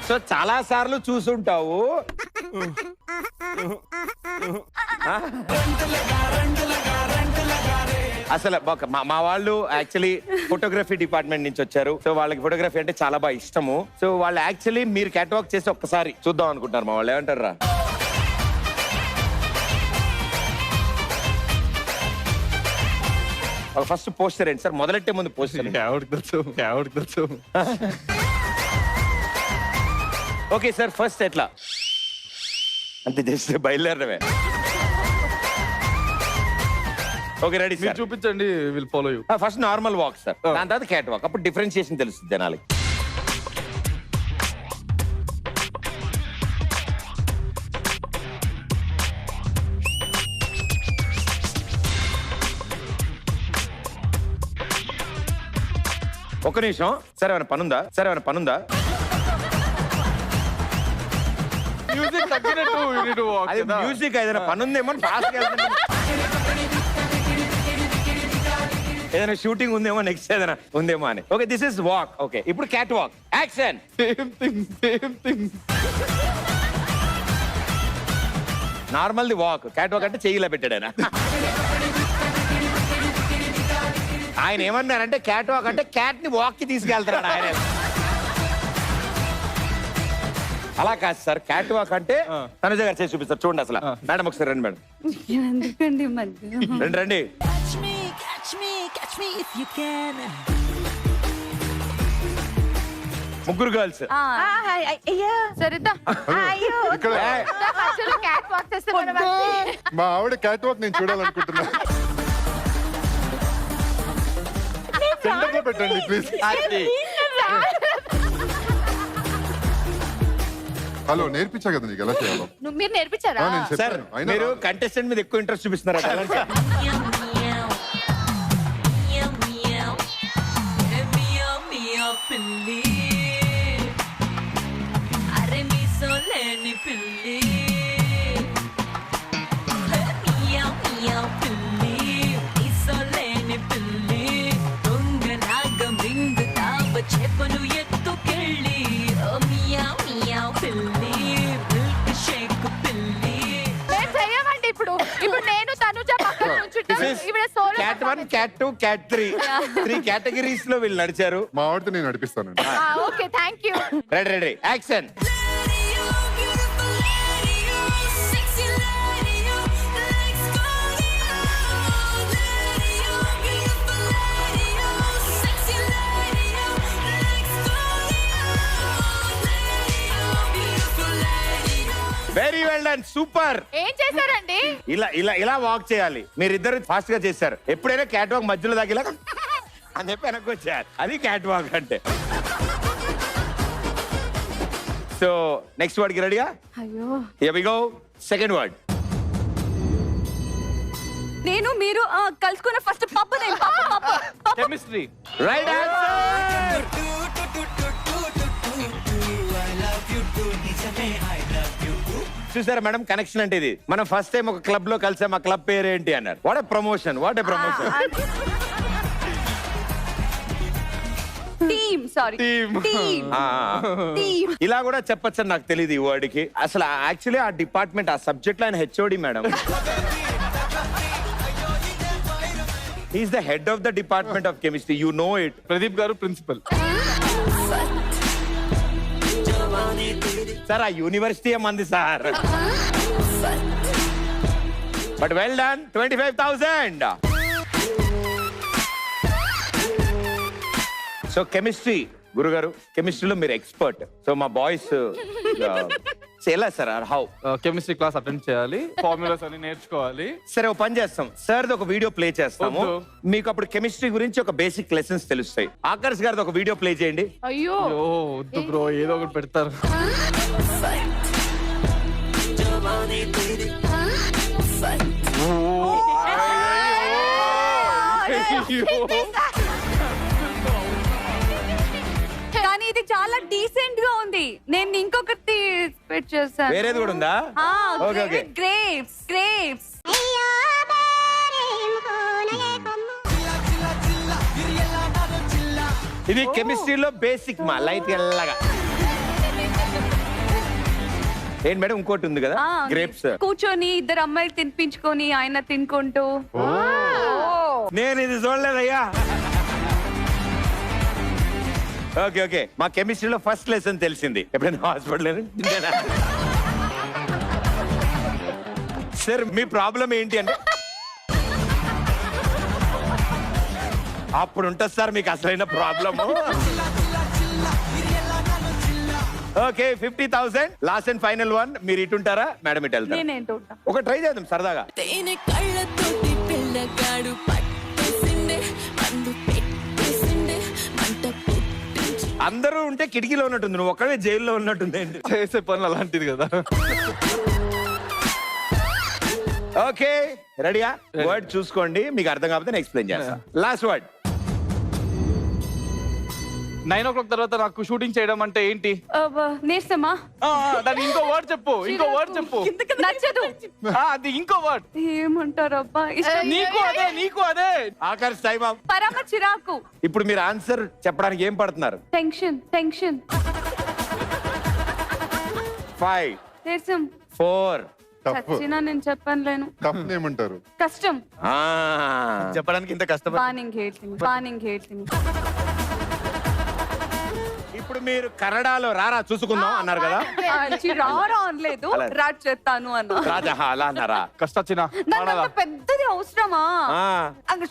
సో చాలా సార్లు చూసుంటావు. అసలు మా వాళ్ళు యాక్చువల్లీ ఫోటోగ్రఫీ డిపార్ట్మెంట్ నుంచి వచ్చారు. సో వాళ్ళకి ఫోటోగ్రఫీ అంటే చాలా బాగా ఇష్టము. సో వాళ్ళు యాక్చువల్లీ మీరు క్యాట్ వాక్ చేసి ఒక్కసారి చూద్దాం అనుకుంటున్నారు. మా వాళ్ళు ఏమంటారా? ఫస్ట్ పోస్టర్ ఏంటి సార్? మొదలెట్టే ముందు పోస్టర్. ఓకే సార్, ఫస్ట్ ఎట్లా అంతే జస్ట్ బయలుదేరడమే. ఓకే రెడీ సార్, చూపించండి, will follow you. First normal walk sir, దాని తర్వాత క్యాట్ వాక్. అప్పుడు డిఫరెన్షియేషన్ తెలుస్తుంది జనాలకి. ఒక నిమిషం, సరే ఏమైనా పనుందా? మ్యూజిక్ తగ్గినట్టు you need to walk అది కదా. మ్యూజిక్ ఏదైనా పని ఉందేమో ఫాస్ట్ ఏదైనా షూటింగ్ ఉందేమో నెక్స్ట్ ఏదైనా ఉందేమో అని. Okay this is walk. Okay ఇప్పుడు cat walk action. Same thing. Normal the walk. Cat walk అంటే చెయ్యిలా పెట్టాడు ఆయన. ఆయన ఏమన్నారంటే క్యాట్ వాక్ అంటే క్యాట్ ని వాక్ కి తీసుకెళ్తాడు ఆయన. అలా కాదు సార్, క్యాట్ వాక్ అంటే తనుజ గారు చేసి చూపిస్తారు చూడండి అసలు. మేడం ఒకసారి రండి మేడం. ఎందుకండి మధ్య రండి రండి. ముగ్గురు గర్ల్స్. అయ్యో సరిద్దా అయ్యో ఇక్కడ మధ్యలో క్యాట్ వాక్ చేస్తే మనం అంతే. మా ఆవిడ క్యాట్ వాక్ నేను చూడాలనుకుంటున్నా. సెంటర్ లో పెట్టండి ప్లీజ్. హలో నేర్పించా కదా నీకు ఎలా చేయాలో. మీరు నేర్పించారా? నేను సార్ చెప్పాను అయినా మీరు రాదు. కంటెస్టెంట్ మీద ఎక్కువ ఇంట్రెస్ట్ చూపిస్తున్నారు. చెప్పను ఎత్తుకెళ్ళి మిల్క్ షేక్ పిల్లి. మేము చెయ్యమండి ఇప్పుడు నేను తనుజ పక్కన నుంచుంటాం. ఇప్పుడు solo cat 1 cat 2 cat 3 categories లో వీళ్ళు నడిచారు. మా ఆవిడతో నేను నడిపిస్తానండి. Okay thank you. Ready ready action. Very well done super. ఏం చేశారండి? ఇలా ఇలా ఇలా వాక్ చేయాలి. మీరిద్దరు ఫాస్ట్ గా చేశారు. ఎప్పుడైనా క్యాట్ వాక్ మధ్యలో దాకా ఇలా అని చెప్పి వెనక్కి వచ్చారు. అది క్యాట్ వాక్ అంటే. సో నెక్స్ట్ వర్డ్ కి రెడీగా? అయ్యో here we go. Second word. నేను మీరు కలుసుకున్న ఫస్ట్ పప్పు నేను పప్పు కెమిస్ట్రీ. Right answer. చూసారా మేడం కనెక్షన్ అంటే ఇది. మనం ఫస్ట్ టైం ఒక క్లబ్ లో కలిసాం. ఆ క్లబ్ పేరు ఏంటి అన్నారు. What a promotion, what a promotion. Team sorry team ఇలా కూడా చెప్పొచ్చని నాకు తెలియదు ఈ వర్డ్ కి. అసలు యాక్చువల్లీ ఆ డిపార్ట్మెంట్ ఆ సబ్జెక్ట్ లో ఆయన HOD madam. He's the head of the department of chemistry. You know it. Pradeep గారు ప్రిన్సిపల్. సార్ ఆ యూనివర్సిటీ మంది sir. But well done. 25,000. So chemistry గురుగారు, కెమిస్ట్రీలో మీరు ఎక్స్పర్ట్. సో మా బాయ్స్ ఎలా sir how? Chemistry class attend చేయాలి, ఫార్ములాస్ అన్ని నేర్చుకోవాలి. సరే ఒక పని చేస్తాం. సార్ ఒక వీడియో ప్లే చేస్తాము. వద్దు. మీకు అప్పుడు కెమిస్ట్రీ గురించి ఒక బేసిక్ లెసన్స్ తెలుస్తాయి. ఆకర్ష్ గారిది ఒక వీడియో ప్లే చేయండి. అయ్యో ఓ వద్దు బ్రో, ఏదో ఒకటి పెడతారు. కానీ ఇది చాలా డీసెంట్ గా ఉంది. నేను ఇంకొకటి ఎక్స్పెక్ట్ చేశాను. వేరేది కూడా ఉందా? Okay okay. గ్రేప్స్ గ్రేప్స్ ఇది కెమిస్ట్రీలో బేసిక్ మా లైట్ ఎల్లగా. ఏంటి మేడం ఇంకోటి ఉంది కదా గ్రేప్స్. కూర్చొని ఇద్దరు అమ్మాయిలు తినిపించుకొని ఆయన తినుకుంటూ. నేను ఇది చూడలేదయ్యా. Okay okay. మా కెమిస్ట్రీలో ఫస్ట్ లెసన్ తెలిసింది. ఎప్పుడైనా హాస్పిటల్ సార్ మీ ప్రాబ్లం ఏంటి అంటే అప్పుడు ఉంటుంది సార్ మీకు అసలైన problem. Okay 50,000 last and final one. మీరు ఇటు ఉంటారా మేడం ఇటు వెళ్తారా? నేనేంటో ఉంటా. ఒక ట్రై చేద్దాం సరదాగా. తేనె కళ్ళతోటి పిల్లగాడు పట్టేసిండే, మందు పెట్టేసిండే, మంట పుట్టించి. అందరూ ఉంటే కిటికీలో ఉన్నట్టుంది, నువ్వు ఒక్కడే జైల్లో ఉన్నట్టుంది ఏంటి? చేసే పనులు అలాంటిది కదా. ఓకే రెడీయా? వర్డ్ చూసుకోండి, మీకు అర్థం కాకపోతే నేను ఎక్స్ప్లెయిన్ చేస్తా. Last word. 9 o'clock తర్వాత నాకు షూటింగ్ చేయడం అంటే ఏంటి? నీరసమా? దాని ఇంకో వర్డ్ చెప్పు, ఇంకో వర్డ్ చెప్పు. నచ్చదు. అది ఇంకో వర్డ్. ఏమంటారు అబ్బా? నీకు అదే. ఆఖరి టైం ఆఫ్. పరమ చిరాకు. ఇప్పుడు మీరు ఆన్సర్ చెప్పడానికి ఏం పడుతున్నారు? టెన్షన్. 5 నీరసం. 4 తప్పు. చచ్చినా నేను చెప్పలేను. తప్పు ఏమంటారు? కష్టం. చెప్పడానికి ఇంత కష్టపడి బానింగ్ ಹೇಳ್ತೀನಿ. ఇప్పుడు మీరు కన్నడలో రారా చూసుకుందాం అన్నారు కదా. రారా అనలేదు, రాట్ చేస్తాను అన్న. రాజా అలా అన్నారా? కష్టొచ్చిన దాంతో పెద్దది అవసరమా?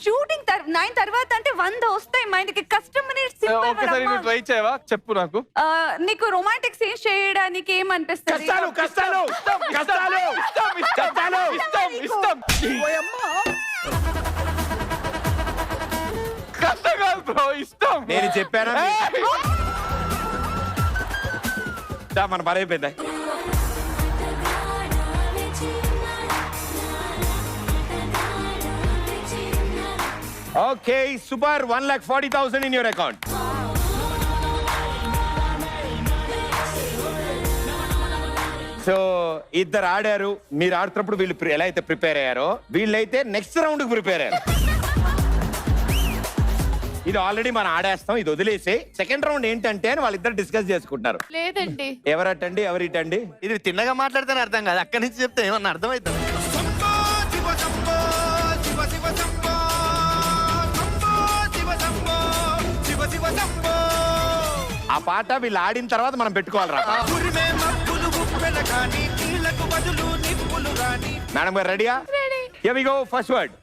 షూటింగ్ 9 తర్వాత అంటే 100 వస్తాయి మైండ్కి. కష్టం అనేది సింపుల్. ఒకసారి నువ్వు ట్రై చేయవా? చెప్పు నాకు. నీకు రొమాంటిక్ సీన్స్ చేయడానికి ఏమనిపిస్తుంది? కష్టాలు. కష్టం కాదు బ్రో, ఇష్టం. నేను చెప్పానా? మన పని అయిపోయిందా? Okay super. 1,40,000 in your account. So ఇద్దరు ఆడారు. మీరు ఆడుతున్నప్పుడు వీళ్ళు ఎలా అయితే ప్రిపేర్ అయ్యారో వీళ్ళైతే నెక్స్ట్ రౌండ్ కి ప్రిపేర్ అయ్యారు. ఇది ఆల్రెడీ మనం ఆడేస్తాం, ఇది వదిలేసి సెకండ్ రౌండ్ ఏంటంటే అని వాళ్ళిద్దరు డిస్కస్ చేసుకుంటున్నారు. లేదండి. ఎవరటండి ఎవరిటండి? ఇది తిన్నగా మాట్లాడితేనే అర్థం కాదు, అక్కడి నుంచి చెప్తే ఏమన్నా అర్థం అవుతుంది. ఆ పాట వీళ్ళు ఆడిన తర్వాత మనం పెట్టుకోవాలరా. మేడం గారు రెడీయా? Here we go. First word.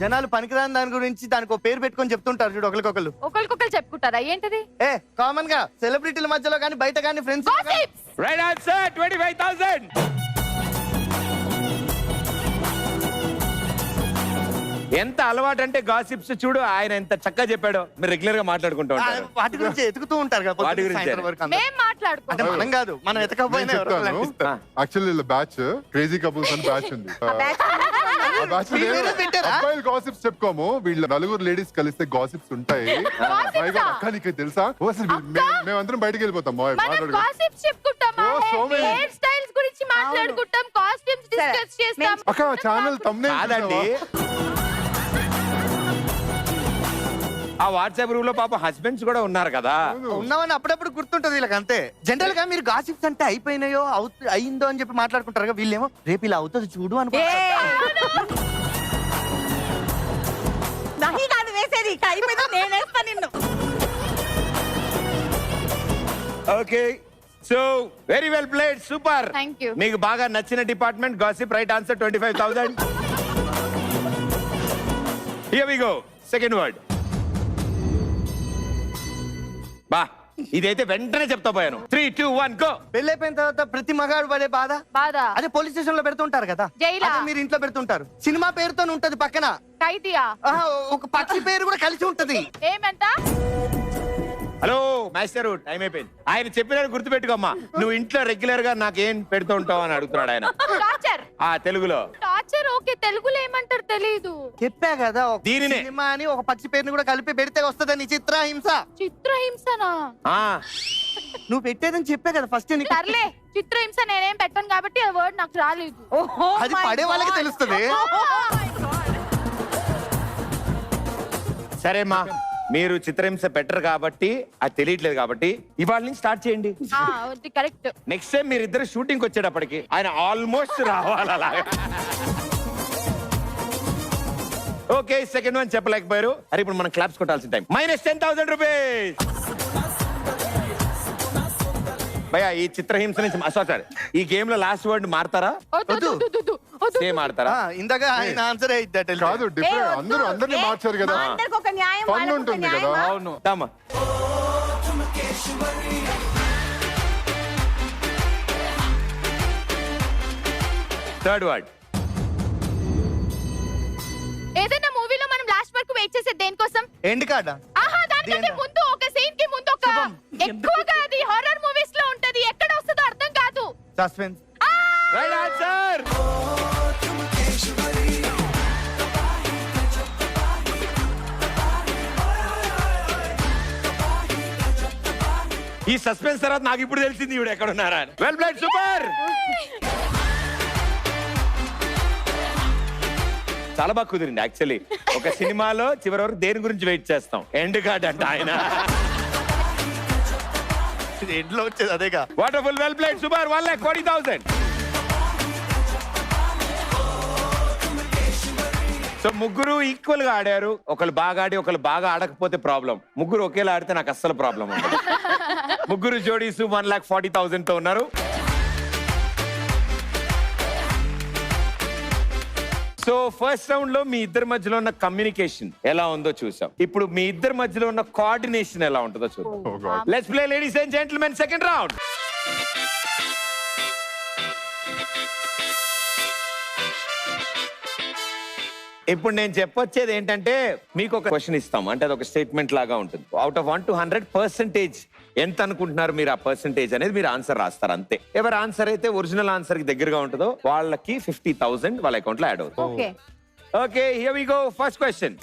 జనాలు పనికిరాని దాని గురించి దానికి ఒక పేరు పెట్టుకొని చెప్తుంటారు చూడు ఒకరికొకరు చెప్పుకుంటారా? ఏంటది? కామన్ గా సెలబ్రిటీల మధ్యలో కానీ బయట కానీ ఫ్రెండ్స్. Right answer. 25,000. ఎంత అలవాటు అంటే గాసిప్స్ చూడు. ఆయన ఎంత చక్కగా చెప్పాడో. మీరు రెగ్యులర్ గా మాట్లాడుకుంటూ ఉంటారు. వాటి గురించి ఎతుకుతూ ఉంటారు కదా వాటి గురించే. సాయంత్రం వరకు అందరూ. మేం మాట్లాడుకో. అంటే మనం కాదు, మనం ఎతకపోయినా ఎవరో ఒకరు అనిపిస్తారు. యాక్చువల్లీ బ్యాచ్ క్రేజీ కపుల్స్ అని బ్యాచ్ ఉంది. ఆ బ్యాచ్ లో మీరే పెట్టారా? అబ్బాయిలు గాసిప్స్ చెప్పుకోము, వీళ్ళ నలుగురు లేడీస్ కలిస్తే గాసిప్స్ ఉంటాయి. My God, అక్క నీకు తెలుసా? అసలు మేమందరం బయటకు వెళ్ళిపోతాం. మనం గాసిప్స్ చెప్పుకుంటామా? హెయిర్ స్టైల్స్ గురించి మాట్లాడుకుంటాం, కాస్ట్యూమ్స్ డిస్కస్ చేస్తాం. అక్క ఛానల్ తమ్మునే కాదండి. ఆ వాట్సాప్ గ్రూప్ లో పాప హస్బెండ్స్ కూడా ఉన్నారు కదా. ఉన్నామని అప్పుడప్పుడు గుర్తుంటది వీళ్ళకి అంతే. జనరల్ గా మీరు గాసిప్స్ అంటే అయిపోయినాయో అయిందో అని చెప్పి మాట్లాడుకుంటారు కదా, వీళ్ళేమో రేపు ఇలా అవుతుంది చూడు నహి కాదు వేసేది, అయిపోయింది నేను వేస్తా నిన్ను. Okay so very well played. Super. Thank you. మీకు బాగా నచ్చిన department gossip. Right answer 25,000. Here we go. Second word. బా ఇదైతే వెంటనే చెప్తా పోయాను. 3, 2, 1 గో. పెళ్ళైపోయిన తర్వాత ప్రతి మగాడు పడే బాధ అదే పోలీస్ స్టేషన్ లో పెడుతుంటారు కదా, జైలా. అదే మీరు ఇంట్లో పెడుతుంటారు. సినిమా పేరుతో ఉంటది పక్కన, ఖైదీయా? ఒక పక్షి పేరు కూడా కలిసి ఉంటది. ఏమంట? హలో మాస్టరు, టైం అయిపోయింది. ఆయన చెప్పిన గుర్తు పెట్టుకోమ్మా. నువ్వు ఇంట్లో రెగ్యులర్ గా నాకేం పెడుతూ ఉంటావు అని అడుగుతున్నాడు ఆయన. టార్చర్. తెలుగులో టార్చర్. ఓకే, తెలుగులో ఏమంటారు తెలీదు. చెప్పా కదా, ఒక దీనినే. సినిమా అని ఒక పక్షి పేరుని కూడా కలిపి పెడితే వస్తదని. చిత్రహింస. చిత్రహింసనా? నువ్వు పెట్టేదని చెప్పా కదా ఫస్ట్. సర్లే, చిత్రహింస నేనేం పెట్టాను కాబట్టి ఆ వర్డ్ నాకు రాలేదు. అది పడే వాళ్ళకి తెలుస్తుంది. సరేమ్మా, మీరు చిత్రహింస పెట్టరు కాబట్టి అది తెలియట్లేదు కాబట్టి ఇవాళ నుంచి స్టార్ట్ చేయండి. కరెక్ట్. నెక్స్ట్ టైం మీరు ఇద్దరు షూటింగ్ వచ్చేటప్పటికి ఆయన ఆల్మోస్ట్ రావాలి అలాగా. ఓకే సెకండ్ వన్ చెప్పలేకపోయారు. అరే ఇప్పుడు మనం క్లాప్స్ కొట్టాల్సిన టైం. -10,000 రూపీస్. భయ్యా ఈ చిత్రహింస నుంచి సారీ ఈ గేమ్ లో లాస్ట్ వర్డ్ మారతారా? సేమ్ ఆడతారా? ఇందాక ఆయన ఆన్సర్ అయ్యిద్దా? కాదు, డిఫరెంట్. అందరినీ మార్చారు కదా, అందరికి ఒక న్యాయం, ఫన్ వాళ్ళకి ఒక ఉంటుంది కదా. న్యాయమా? అవును. దామా థర్డ్ వర్డ్. ఏదైనా మూవీలో మనం లాస్ట్ వరకు వెయిట్ చేసేది దేనికోసం? ఎండ్ కార్డా? ఆహా, దానికంటే ముందు ఒక సీన్ కి ముందు ఒక ఎక్కువగా అది హారర్ మూవీస్ లో ఉంటది. ఎక్కడ వస్తుందో అర్థం కాదు. సస్పెన్స్. Right answer. ఈ సస్పెన్స్ తర్వాత నాకు ఇప్పుడు తెలిసింది ఇవిడ ఎక్కడ ఉన్నారా. Well played, super. చాలా బాగా కుదిరింది యాక్చువల్లీ. ఒక సినిమాలో చివరి వరకు దేని గురించి వెయిట్ చేస్తాం, ఎండ్ కార్డ్ అంట ఆయన. ఎండ్లో వచ్చేది అదేగా. Wonderful, well played, super. 1,40,000. So ముగ్గురు ఈక్వల్ గా ఆడారు. ఒకళ్ళు బాగా ఆడి ఒకళ్ళు బాగా ఆడకపోతే ప్రాబ్లం. ముగ్గురు ఒకేలా ఆడితే నాకు అస్సలు ప్రాబ్లం ఉండదు. ముగ్గురు జోడీసు 1,40,000 తో ఉన్నారు. సో ఫస్ట్ రౌండ్ లో మీ ఇద్దరి మధ్యలో ఉన్న కమ్యూనికేషన్ ఎలా ఉందో చూసాం. ఇప్పుడు మీ ఇద్దరి మధ్యలో ఉన్న కోఆర్డినేషన్ ఎలా ఉంటుందో చూద్దాం. Oh God. Let's play ladies and gentlemen, second round. ఇప్పుడు నేను చెప్పొచ్చేది ఏంటంటే మీకు ఒక క్వశ్చన్ ఇస్తాం, అంటే అది ఒక స్టేట్మెంట్ లాగా ఉంటుంది. అవుట్ ఆఫ్ 1 to 100% ఎంత అనుకుంటున్నారు మీరు ఆ పర్సెంటేజ్ అనేది మీరు ఆన్సర్ రాస్తారు అంతే. ఎవరి ఆన్సర్ అయితే ఒరిజినల్ ఆన్సర్ కి దగ్గరగా ఉంటుందో వాళ్ళకి 50,000 వాళ్ళ అకౌంట్ లో యాడ్ అవుతుంది. Okay okay, here we go. First question.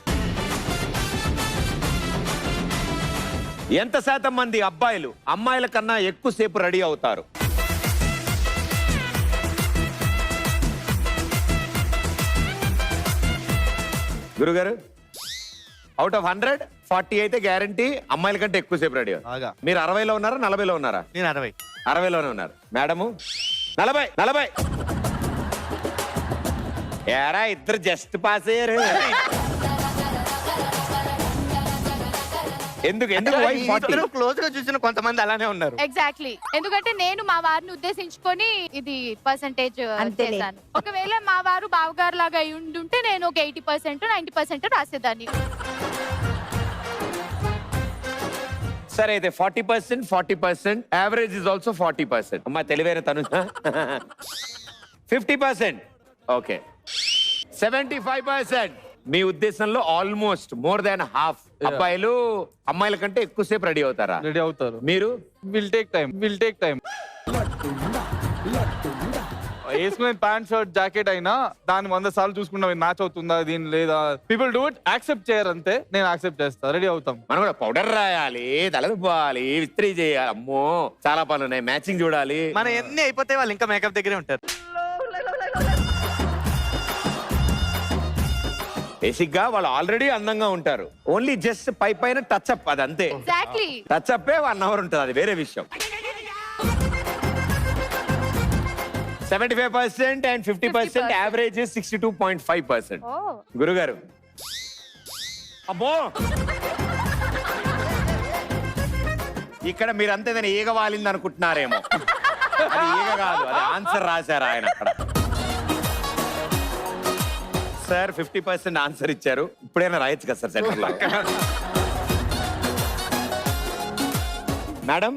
ఎంత శాతం మంది అబ్బాయిలు అమ్మాయిల కన్నా ఎక్కువసేపు రెడీ అవుతారు? గురుగారు, అవుట్ ఆఫ్ 100 40 అయితే గ్యారంటీ అమ్మాయిల కంటే ఎక్కువసేపు రెడీ బాగా. అవుతారు. మీరు 60లో ఉన్నారా 40లో ఉన్నారా? నేను 60. 60లోనే ఉన్నారు. మేడము 40. ఏరా ఇద్దరు జస్ట్ పాస్ అయ్యారు. ఎందుకు why 40? క్లోజ్ గా చూసిన కొంతమంది అలానే ఉన్నారు. ఎగ్జాక్ట్లీ, ఎందుకంటే నేను మా వారిని ఉద్దేశించుకొని ఇది పర్సంటేజ్ అంతేలే. చేశాను. ఒకవేళ మా వారు బావగారు లాగా అయి ఉండుంటే నేను ఒక 80% 90% రాసేదాన్ని. సరే అయితే 40% యావరేజ్ ఇస్ ఆల్సో 40%. అమ్మా తెలివైన తను 50%. ఓకే 75%. మీ ఉద్దేశంలో ఆల్మోస్ట్ మోర్ దాన్ హాఫ్ అబ్బాయిలు అమ్మాయిల కంటే ఎక్కువసేపు రెడీ అవుతారా? రెడీ అవుతారు. మీరు విల్ టేక్ టైం. వేసుకునే ప్యాంట్ షర్ట్ జాకెట్ అయినా దాన్ని 100 సార్లు చూసుకుంటాం, ఇది మ్యాచ్ అవుతుందా దీని లేదా. పీపుల్ డూ ఇట్, యాక్సెప్ట్ చేయరు అంతే. నేను యాక్సెప్ట్ చేస్తా, రెడీ అవుతాం. మనం కూడా పౌడర్ రాయాలి, తలదువ్వాలి, ఇస్త్రీ చేయాలి. అమ్మో చాలా పనులు ఉన్నాయి, మ్యాచింగ్ చూడాలి. మన ఎన్ని అయిపోతే వాళ్ళు ఇంకా మేకప్ దగ్గరే ఉంటారు. బేసిక్ గా వాళ్ళు ఆల్రెడీ అందంగా ఉంటారు. ఓన్లీ జస్ట్ పైన టచ్ అప్, అది అంతే. ఎగ్జాక్ట్లీ. టచ్ అప్ 1 అవర్ ఉంటుంది, అది వేరే విషయం. 75% and 50% యావరేజ్ 62.5%. గురుగారు అబ్బో ఇక్కడ మీరంతా ఏదైనా ఈగ వాలింది అనుకుంటున్నారేమో. అది ఈగ కాదు, అది ఆన్సర్ రాశారు ఆయన అక్కడ. సార్ 50% ఆన్సర్ ఇచ్చారు, ఇప్పుడైనా రాయొచ్చు కదా సార్ సెంటర్ లో. Madam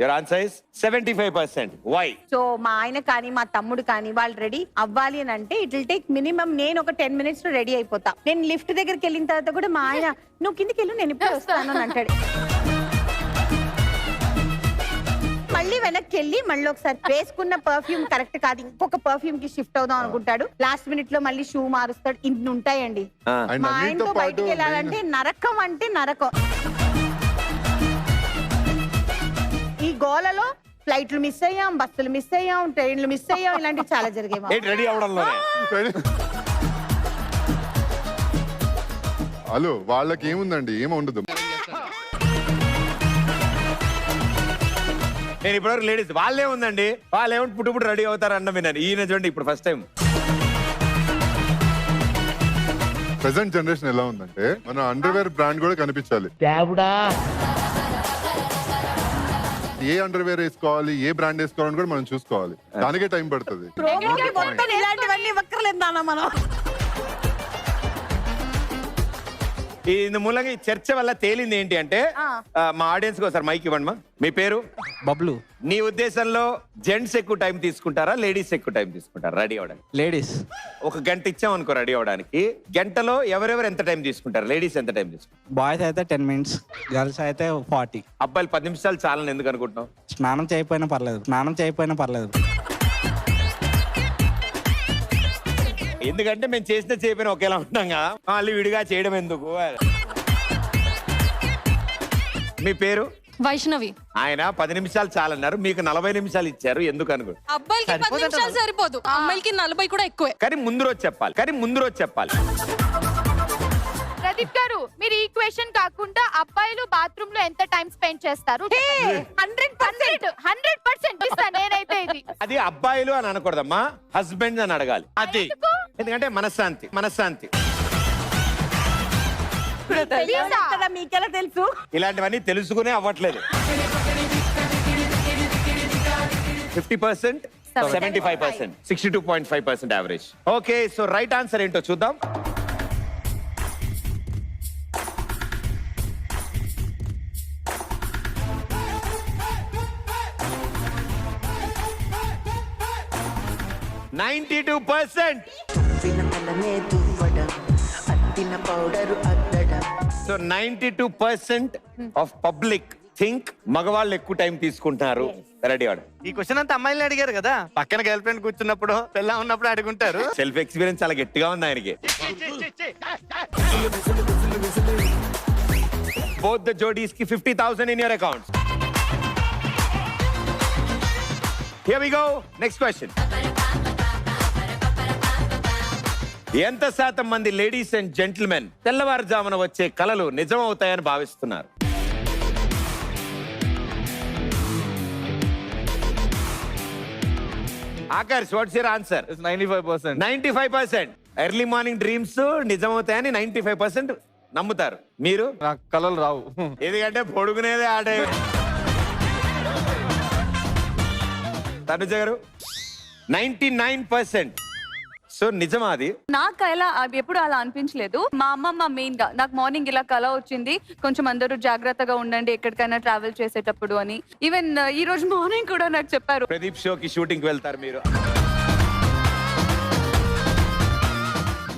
your answer is 75%. Why? So మా ఆయన కానీ మా తమ్ముడు కానీ వాళ్ళు రెడీ అవ్వాలి అని అంటే ఇట్ విల్ టేక్ మినిమం. నేను ఒక 10 minutes లో రెడీ అయిపోతా. నేను లిఫ్ట్ దగ్గరికి వెళ్ళిన తర్వాత కూడా మా ఆయన నువ్వు కిందికి వెళ్ళు, నేను ఇప్పుడు వస్తాను అని అంటాడు. మళ్ళీ వెనక్కి వెళ్ళి మళ్ళీ ఒకసారి వేసుకున్న పర్ఫ్యూమ్ కరెక్ట్ కాదు, ఇంకొక పర్ఫ్యూమ్ కి షిఫ్ట్ అవుదాం అనుకుంటాడు. లాస్ట్ మినిట్ లో మళ్ళీ షూ మారుస్తాడు. ఇన్ని ఉంటాయండి. అండ్ మా అన్నిటితో ఆయనతో పాటు బయటికి వెళ్ళాలంటే నరకం అంటే నరకం. ఈ గోలలో ఫ్లైట్లు మిస్ అయ్యాం, బస్సులు మిస్ అయ్యాం, ట్రైన్లు మిస్ అయ్యాం, ఇలాంటివి చాలా జరిగాయి. ఏంటి రెడీ అవడంలోనే? హలో, వాళ్ళకి ఏముందండి, ఏముండదు. నేను ఇప్పటివరకు లేడీస్ వాళ్ళే ఉందండి, వాళ్ళు ఏమంటే పుట్టుపుడు రెడీ అవుతారు అన్న విన్నాను. ఈయన చూడండి ఇప్పుడు ఫస్ట్ టైం. ప్రెసెంట్ జనరేషన్ ఎలా ఉందంటే మన అండర్వేర్ బ్రాండ్ కూడా కనిపించాలి. ఏ అండర్వేర్ వేసుకోవాలి, ఏ బ్రాండ్ వేసుకోవాలని కూడా మనం చూసుకోవాలి. దానికే టైం పడుతుంది. మొత్తం ఇలాంటివన్నీ ఇవ్వక్కర్లేదు నాన్న మనం. ఇందు మూలంగా ఈ చర్చ వల్ల తేలింది ఏంటి అంటే, మా ఆడియన్స్ కి ఒకసారి మైక్ ఇవ్వండి. మా మీ పేరు? బబ్లు. నీ ఉద్దేశంలో జెంట్స్ ఎక్కువ టైం తీసుకుంటారా, లేడీస్ ఎక్కువ టైం తీసుకుంటారా రెడీ అవడానికి? లేడీస్. ఒక గంట ఇచ్చాం అనుకో రెడీ అవడానికి, గంటలో ఎవరెవరు ఎంత టైం తీసుకుంటారు? లేడీస్ ఎంత టైం తీసుకుంటారు? బాయ్స్ అయితే 10 minutes, గర్ల్స్ అయితే 40. అబ్బాయిలు 10 నిమిషాలు చాలని ఎందుకు అనుకుంటున్నావు? స్నానం చేయకపోయినా పర్లేదు. ఎందుకంటే మేము చేసిన చేయకపోయినా ఒకేలా ఉంటాం కదా, మళ్ళీ విడిగా చేయడం ఎందుకు? మీ పేరు? వైష్ణవి. ఆయన 10 నిమిషాలు చాలన్నారు, మీకు 40 నిమిషాలు ఇచ్చారు. ఎందుకు అనుకో అబ్బాయిలకి 10 నిమిషాలు సరిపోదు, అమ్మాయిలకి 40 కూడా ఎక్కువే. కానీ ముందు రోజు చెప్పాలి. ప్రదీప్ గారు, మీరు ఈ క్వశ్చన్ కాకుండా అబ్బాయిలు బాత్రూమ్ లో ఎంత టైం స్పెండ్ చేస్తారు? 100% ఇస్తా నేనైతే ఇది. అది అబ్బాయిలు అని అనకూడదమ్మా, హస్బెండ్ అని అడగాలి. అది ఎందుకంటే మనశ్శాంతి. ఇక్కడ మీకెలా తెలుసు? ఇలాంటివన్నీ తెలుసుకునే అవ్వట్లేదు. 50%, 75%, 62.5% average. Okay, so right answer ఏంటో చూద్దాం. సో 92% ఆఫ్ పబ్లిక్ థింక్ మగవాళ్ళు ఎక్కువ టైం తీసుకుంటున్నారు. రెడీ వాడు ఈ క్వశ్చన్ అంతా అమ్మాయిలు అడిగారు కదా, పక్కన గర్ల్ ఫ్రెండ్ కూర్చున్నప్పుడు పెళ్ళ ఉన్నప్పుడు అడుగుంటారు. సెల్ఫ్ ఎక్స్పీరియన్స్ చాలా గట్టిగా ఉంది ఆయనకి. బోత్ ద జోడీస్ కి 50,000 in your accounts. Here we go, next question. ఎంత శాతం మంది లేడీస్ అండ్ జెంటిల్మెన్ తెల్లవారుజామున వచ్చే కలలు నిజమవుతాయని భావిస్తున్నారు? Akarsh, what's your answer? 95%. 95%. Early morning dreams నిజమవుతాయని 95% నమ్ముతారు. మీరు? నాకు కలలు రావు. ఎందుకంటే పొడుగునేదే ఆ టైం. తనుజ గారు 99%. సో నిజమా అది? నాకు అలా ఎప్పుడు అలా అనిపించలేదు. మా అమ్మమ్మ మెయిన్ గా నాకు మార్నింగ్ ఇలా కల వచ్చింది, కొంచెం అందరూ జాగ్రత్తగా ఉండండి ఎక్కడికైనా ట్రావెల్ చేసేటప్పుడు అని. ఈవెన్ ఈ రోజు మార్నింగ్ కూడా నాకు చెప్పారు. ప్రదీప్ షోకి షూటింగ్ కి వెళ్తారు మీరు,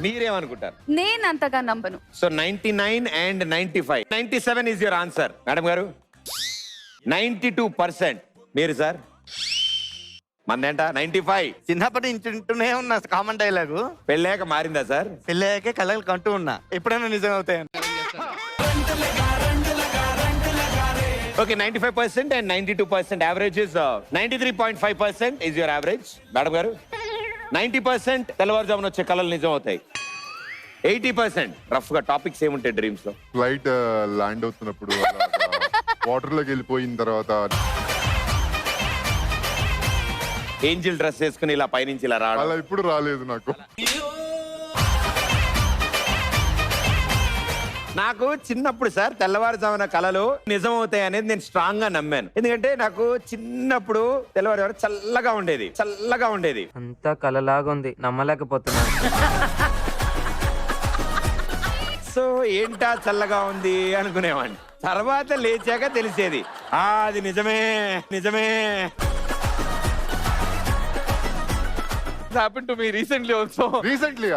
మీరేమనుకుంటారు? నేను అంతగా నమ్మను. So 99 and 95. 97 is your answer. Madam గారు 92%. మీరు సార్? మందేంట 95. చిన్నప్పటి నుంచి వింటూనే ఉన్నా కామన్ డైలాగు. పెళ్ళాక మారిందా సార్? పెళ్ళాకే కళలు కంటూ ఉన్నా, ఎప్పుడైనా నిజం అవుతాయని. Okay, 95% and 92% average is 93.5% is your average. Madam గారు 90% తెల్లవారుజామున వచ్చే కళలు నిజం అవుతాయి. 80% రఫ్ గా టాపిక్స్ ఏముంటాయి డ్రీమ్స్ లో? ఫ్లైట్ ల్యాండ్ అవుతున్నప్పుడు వాటర్ లోకి వెళ్ళిపోయిన తర్వాత ఏంజిల్ డ్రెస్ వేసుకుని ఇలా పైనుంచి ఇలా రావడం. అలా ఇప్పుడు రాలేదు నాకు. నాకు చిన్నప్పుడు సార్ తెల్లవారుజామున కళలు నిజమవుతాయి అనేది నేను స్ట్రాంగ్ గా నమ్మాను. ఎందుకంటే నాకు చిన్నప్పుడు తెల్లవారు చల్లగా ఉండేది. అంతా కలలాగా ఉంది, నమ్మలేకపోతున్నా. సో ఏంటా చల్లగా ఉంది అనుకునేవాడిని. తర్వాత లేచాక తెలిసేది అది నిజమే. Happened to me recently also. Recently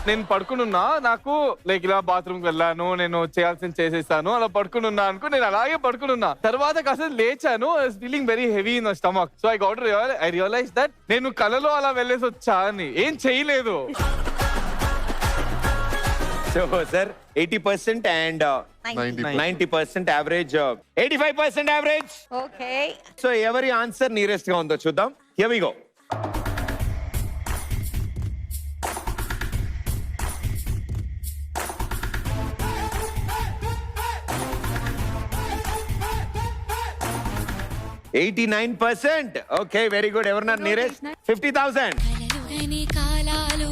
నేను పడుకునున్నా, నాకు లైక్ ఇలా బాత్రూమ్ కి వెళ్ళాను, నేను చేయాల్సింది చేసేసాను, అలా పడుకునున్నా అనుకో. నేను అలాగే పడుకునున్నా, తర్వాత కాస్త లేచాను, feeling very heavy in stomach. So I realise that నేను కలలో అలా వెళ్ళేసి వచ్చా అని, ఏం చేయలేదు. So sir 80% and 90% average, 85% average. Okay, so ఎవరి ఆన్సర్ నియరెస్ట్ గా ఉందో చూద్దాం. Here we go. $89%. Okay, very good. ఎవరున్నారు నియరెస్ట్? 50,000. కాలాలు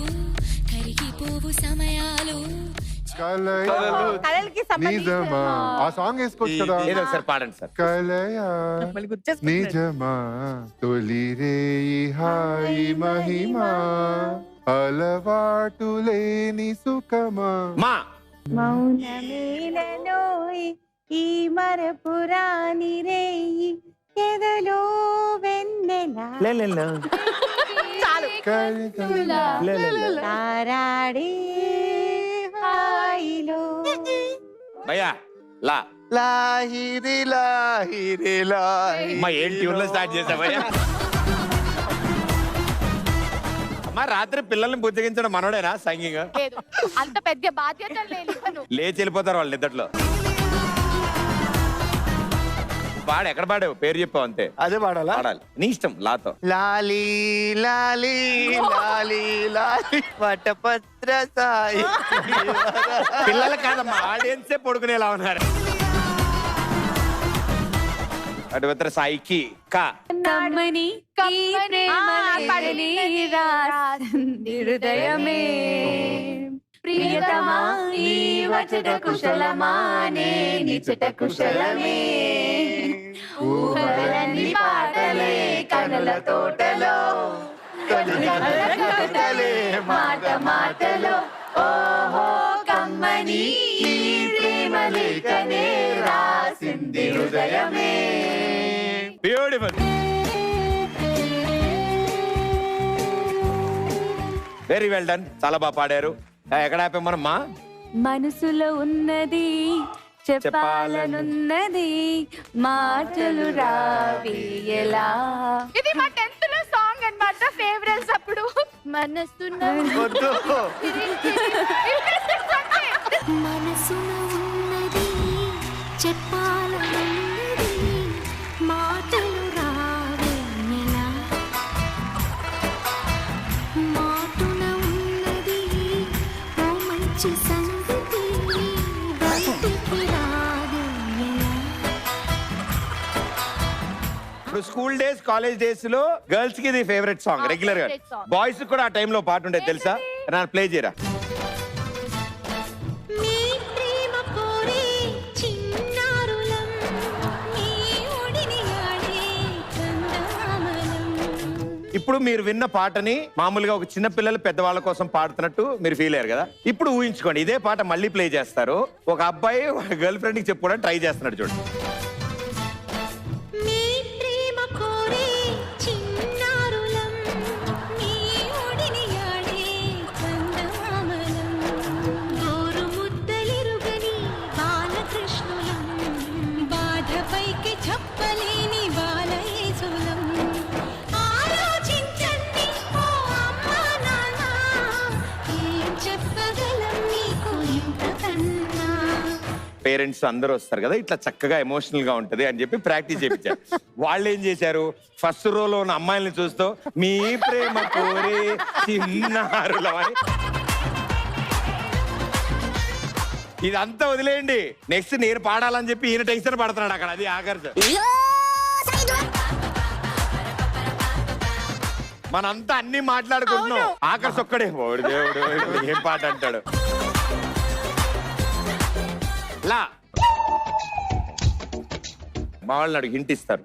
కరిగిపోవు సమయాలు కళలకి నిజమా? ఆ సాంగ్ వేసుకోవచ్చు కదా. ఏదో ఒకసారి పాడండి సార్. కలయా నిజమా తొలి రేయి హాయి మహిమా అలవాటు లేని సుఖమా. మా మౌనమేలలోయి ఈ మరపురాని రేయి ఎదలో వెన్నెల చాలు తారాడే హాయిలో. భయ్యా లా లాహిరి లాహిరి లాహిరి. మా ఏం ట్యూన్ లో స్టార్ట్ చేసా భయ్యా? మా రాత్రి పిల్లల్ని బుజ్జగించడం మనోడేనా సంగీగా? లేదు అంత పెద్ద బాధ్యత లేదు లేచి వెళ్ళిపోతారు వాళ్ళు నిద్దట్లో. పాడు, ఎక్కడ పాడావు? పేరు చెప్పావు అంతే. అదే పాడాలా? పాడాలి, నీ ఇష్టం. లాతో లాలి లాలి లాలి లాలి వటపత్ర సాయి. పిల్లలు కాదమ్మా, ఆడియన్సే పడుకునేలా ఉన్నారు. అటువత్ర సాయికి కా కమ్మని హృదయమే ప్రియతమా ఈ వచట కుశలమానే నిచట కుశలమే ఊహలన్నీ పాటలే కనుల తోటలో మాట మాటలో ఓహో కమ్మని ఈ ప్రేమ లేఖనే రాసింది హృదయమే. బ్యూటిఫుల్, వెరీ వెల్ డన్, చాలా బాగా పాడారు. ఎక్కడ ఆపాం మనమ్మా? మనసులో ఉన్నది చెప్పాలనున్నది మాటలు రావి ఎలా. ఇది మా 10th లో సాంగ్ అన్నమాట, ఫేవరెట్స్ అప్పుడు. మనసున వద్దు. మనసున ఉన్నది చెప్పాలనున్నది మాటలు రావేలా మాటున ఉన్నది ఓ మంచి సంగతి బయటికి రాదేలా. ఇప్పుడు స్కూల్ డేస్, కాలేజ్ డేస్ లో గర్ల్స్ కి ఇది ఫేవరెట్ సాంగ్ రెగ్యులర్ గా. favorite song. బాయ్స్ కూడా ఆ టైంలో పాట ఉండేది తెలుసా? నా ప్లే చేయరా. నీ ప్రేమ కోరే చిన్నారులం నీ ఒడిని ఆడే కందామలం. ఇప్పుడు మీరు విన్న పాటని మామూలుగా ఒక చిన్న పిల్లలు పెద్దవాళ్ళ కోసం పాడుతున్నట్టు మీరు ఫీల్ అయ్యారు కదా. ఇప్పుడు ఊహించుకోండి, ఇదే పాట మళ్ళీ ప్లే చేస్తారు. ఒక అబ్బాయి గర్ల్ ఫ్రెండ్ కి చెప్పుకోవడానికి ట్రై చేస్తున్నాడు చూడండి. నీ ప్రేమ కోరే చిన్నారులం నీ ఒడిని ఆడే కందామలం. గోరు ముద్దలిరుగని బాలకృష్ణులం బాధపైకి చెప్పలేని బాలయేసులం. ఆలోచించండి ఓ అమ్మా నాన్న ఏం చెప్పగలం నీకు ఇంతకన్నా. పేరెంట్స్ అందరూ వస్తారు కదా, ఇట్లా చక్కగా ఎమోషనల్ గా ఉంటది అని చెప్పి ప్రాక్టీస్ చేయించారు. వాళ్ళు ఏం చేశారు, ఫస్ట్ రోలో ఉన్న అమ్మాయిల్ని చూస్తూ మీ ప్రేమ కోరే చిన్నారులం అని. ఇదంతా వదిలేయండి, నెక్స్ట్ నేను పాడాలని చెప్పి ఈయన టెన్షన్ పడుతున్నాడు అక్కడ. అది ఆకర్ష. మనంతా అన్ని మాట్లాడుకుంటున్నాం, ఆకర్ష్ ఒక్కడే ఓడి దేవుడు ఏం పాట అంటాడు. లా మా వాళ్ళని అడిగి హింట్ ఇస్తారు.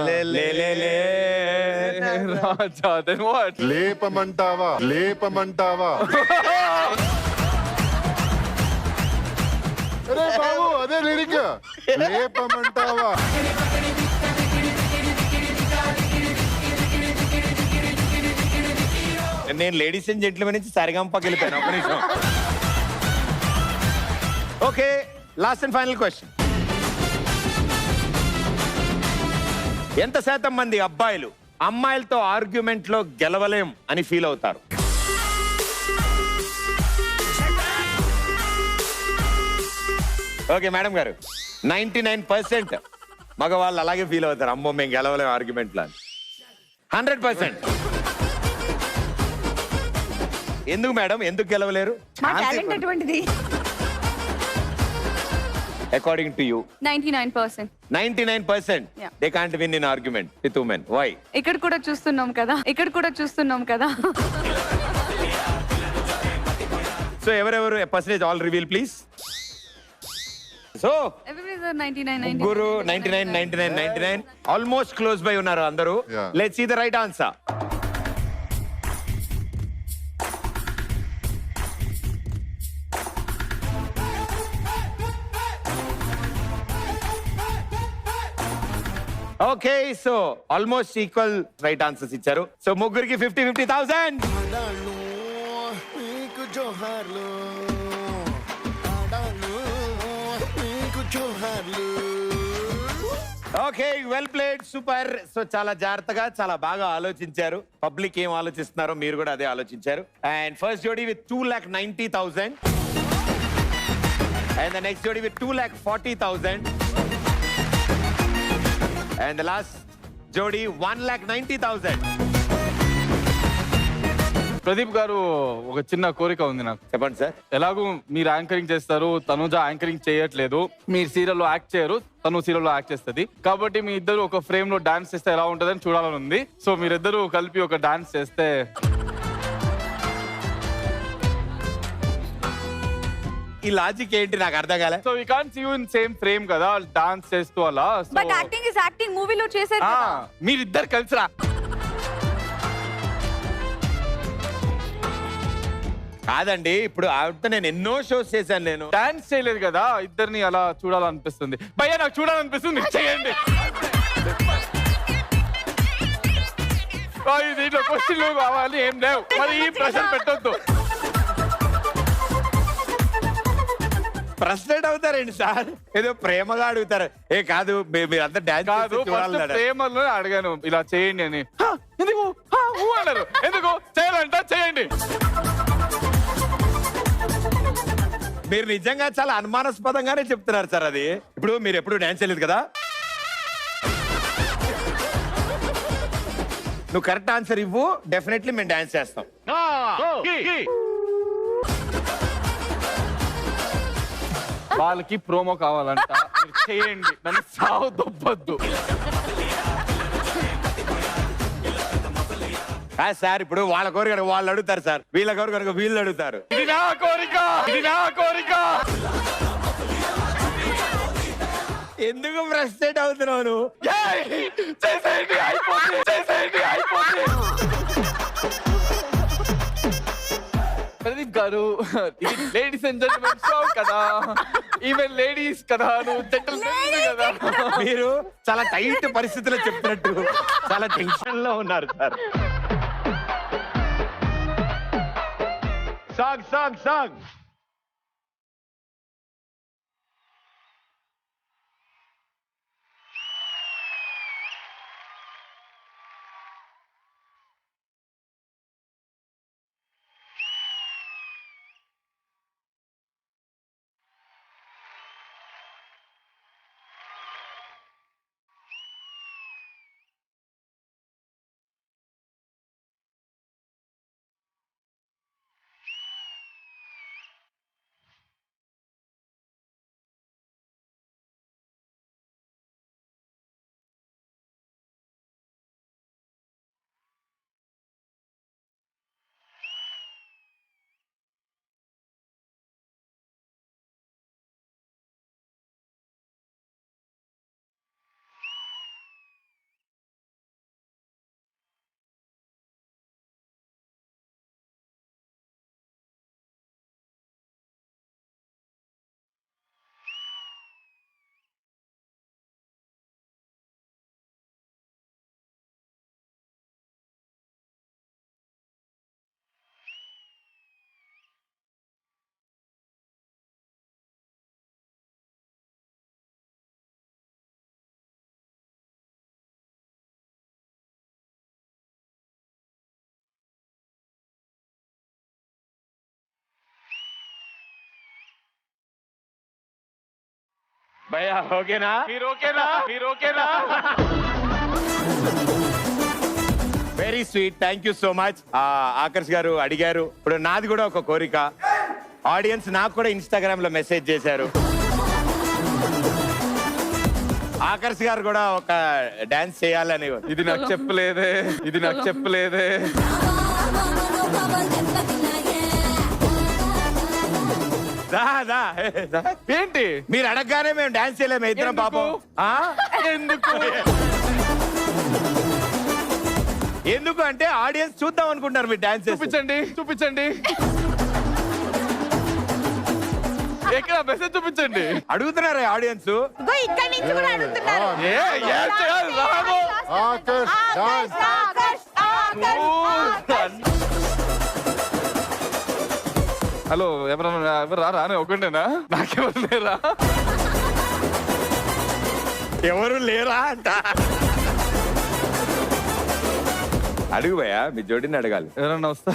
లే లే లే రాజా, then what? లేపమంటావా లేపమంటావా? అరే బాబు, అదే లిరిక్. లేపమంటావా? నేను లేడీస్ అండ్ జెంట్లమెన్ నుంచి సరిగంపకి వెళ్ళిపోయాను. ఒక నిమిషం. Okay, last and final question. ఎంత శాతం మంది అబ్బాయిలు అమ్మాయిలతో ఆర్గ్యుమెంట్ లో గెలవలేం అని ఫీల్ అవుతారు? ఓకే మేడం గారు, 99% మగవాళ్ళు అలాగే ఫీల్ అవుతారు, అమ్మో మేము గెలవలేం ఆర్గ్యుమెంట్ లో. 100% ఎందుకు మేడం, ఎందుకు గెలవలేరు? మా టాలెంట్ అటువంటిది. According to you, 99%. 99% Yeah. they can't win in argument with women. Why? ఇక్కడ కూడా చూస్తున్నాం కదా. So ఎవరెవరు percentage all reveal please. So Everybody is 99. Guru 99 almost close by ఉన్నారు అందరూ. Yeah. Let's see the right answer. Okay, so almost equal right answers ఇచ్చారు. So ముగ్గురికి 50,000. Okay well played super. So చాలా జాగ్రత్తగా చాలా బాగా ఆలోచించారు. పబ్లిక్ ఏం ఆలోచిస్తున్నారో మీరు కూడా అదే ఆలోచించారు. అండ్ ఫస్ట్ జోడీ విత్ 2,90,000 అండ్ ద నెక్స్ట్ జోడీ విత్ 2,40,000 అండ్ ద లాస్ట్ జోడీ 1,90,000. ప్రదీప్ గారు ఒక చిన్న కోరిక ఉంది నాకు. చెప్పండి సార్. ఎలాగూ మీరు యాంకరింగ్ చేస్తారు, తనుజ యాంకరింగ్ చేయట్లేదు, మీరు సీరియల్లో యాక్ట్ చేయరు, తను సీరియల్లో యాక్ట్ చేస్తుంది. కాబట్టి మీ ఇద్దరు ఒక ఫ్రేమ్ లో డాన్స్ చేస్తే ఎలా ఉంటుందని చూడాలని ఉంది. సో మీరిద్దరు కలిపి ఒక డాన్స్ చేస్తే. ఈ లాజిక్ ఏంటి నాకు అర్థం కాలే. So we can't see you in same frame కదా, డాన్స్ చేస్తూ అలా. But acting is acting. మూవీలో చేసేది మీరిద్దరు కలిసిరా. కాదండి, ఇప్పుడు ఆవిడతో నేను ఎన్నో షోస్ చేశాను. నేను డాన్స్ చేయలేదు కదా, ఇద్దరిని అలా చూడాలనిపిస్తుంది. భయ్యా నాకు చూడాలనిపిస్తుంది, చేయండి. దీంట్లో క్వశ్చన్లు కావాలి ఏం లేవు, మరి ఈ ప్రశ్న పెట్టొద్దు. ఫ్రస్ట్రేట్ అవుతారండి సార్, ఏదో ప్రేమగా అడుగుతారు. ఏ కాదు మీరంతా డాన్స్ కాదు, ప్రేమలో అడిగాను ఇలా చేయండి అని. ఎందుకు అన్నారు, ఎందుకు చేయాలంట చేయండి. మీరు నిజంగా చాలా అనుమానాస్పదంగానే చెప్తున్నారు సార్. అది ఇప్పుడు మీరు ఎప్పుడు డాన్స్ చేయలేదు కదా. నువ్వు కరెక్ట్ ఆన్సర్ ఇవ్వు, డెఫినెట్లీ మేము డాన్స్ చేస్తాం. వాళ్ళకి ప్రోమో కావాలంట, మీరు చేయండి, నన్ను సావు దొబ్బద్దు. సార్ ఇప్పుడు వాళ్ళ కోరిక వాళ్ళు అడుగుతారు సార్, వీళ్ళ కోరిక వీళ్ళు అడుగుతారు. ఇది నా కోరిక, ఇది నా కోరిక. ఎందుకు ఫ్రస్ట్రేట్ అవుతున్నావు? చేసేయండి, అయిపోతుంది, చేసేయండి, అయిపోతుంది. ప్రదీప్ గారు, ఇది లేడీస్ అండ్ జెంటిల్మెన్ షో కదా, ఈవెన్ లేడీస్ కదా, నువ్వు జెంటిల్మెన్ కదా. మీరు చాలా టైట్ పరిస్థితుల్లో చెప్తున్నట్టు చాలా టెన్షన్ లో ఉన్నారు సార్. Song song song. భయ్యా ఓకేనా? మీరు ఓకేనా? మీరు ఓకేనా? Very sweet, thank you so much. Aakarsh గారు అడిగారు. ఇప్పుడు నాది కూడా ఒక కోరిక. ఆడియన్స్ నాకు కూడా ఇన్స్టాగ్రామ్ లో మెసేజ్ చేశారు. ఆకర్ష్ గారు కూడా ఒక డాన్స్ చేయాలని. ఇది నాకు చెప్పలేదే, ఇది నాకు చెప్పలేదే. ఏంటి మీరు అడగగానే మేము డాన్స్ చేయలేము ఇద్దరం పాపం. ఎందుకు ఎందుకు అంటే ఆడియన్స్ చూద్దాం అనుకుంటారు మీరు డాన్స్. చూపించండి, చూపించండి. ఎక్కడ మెసేజ్ చూపించండి. అడుగుతున్నారు ఆడియన్స్. ఇక్కడ నుంచి కూడా అడుగుతున్నారు. హలో, ఎవరు రారా? ఒకటేనా? నాకెవరు లేరా? ఎవరు లేరా అంట. అడుగు భయ్యా, మీ జోడిని అడగాలి. ఎవరన్నా వస్తా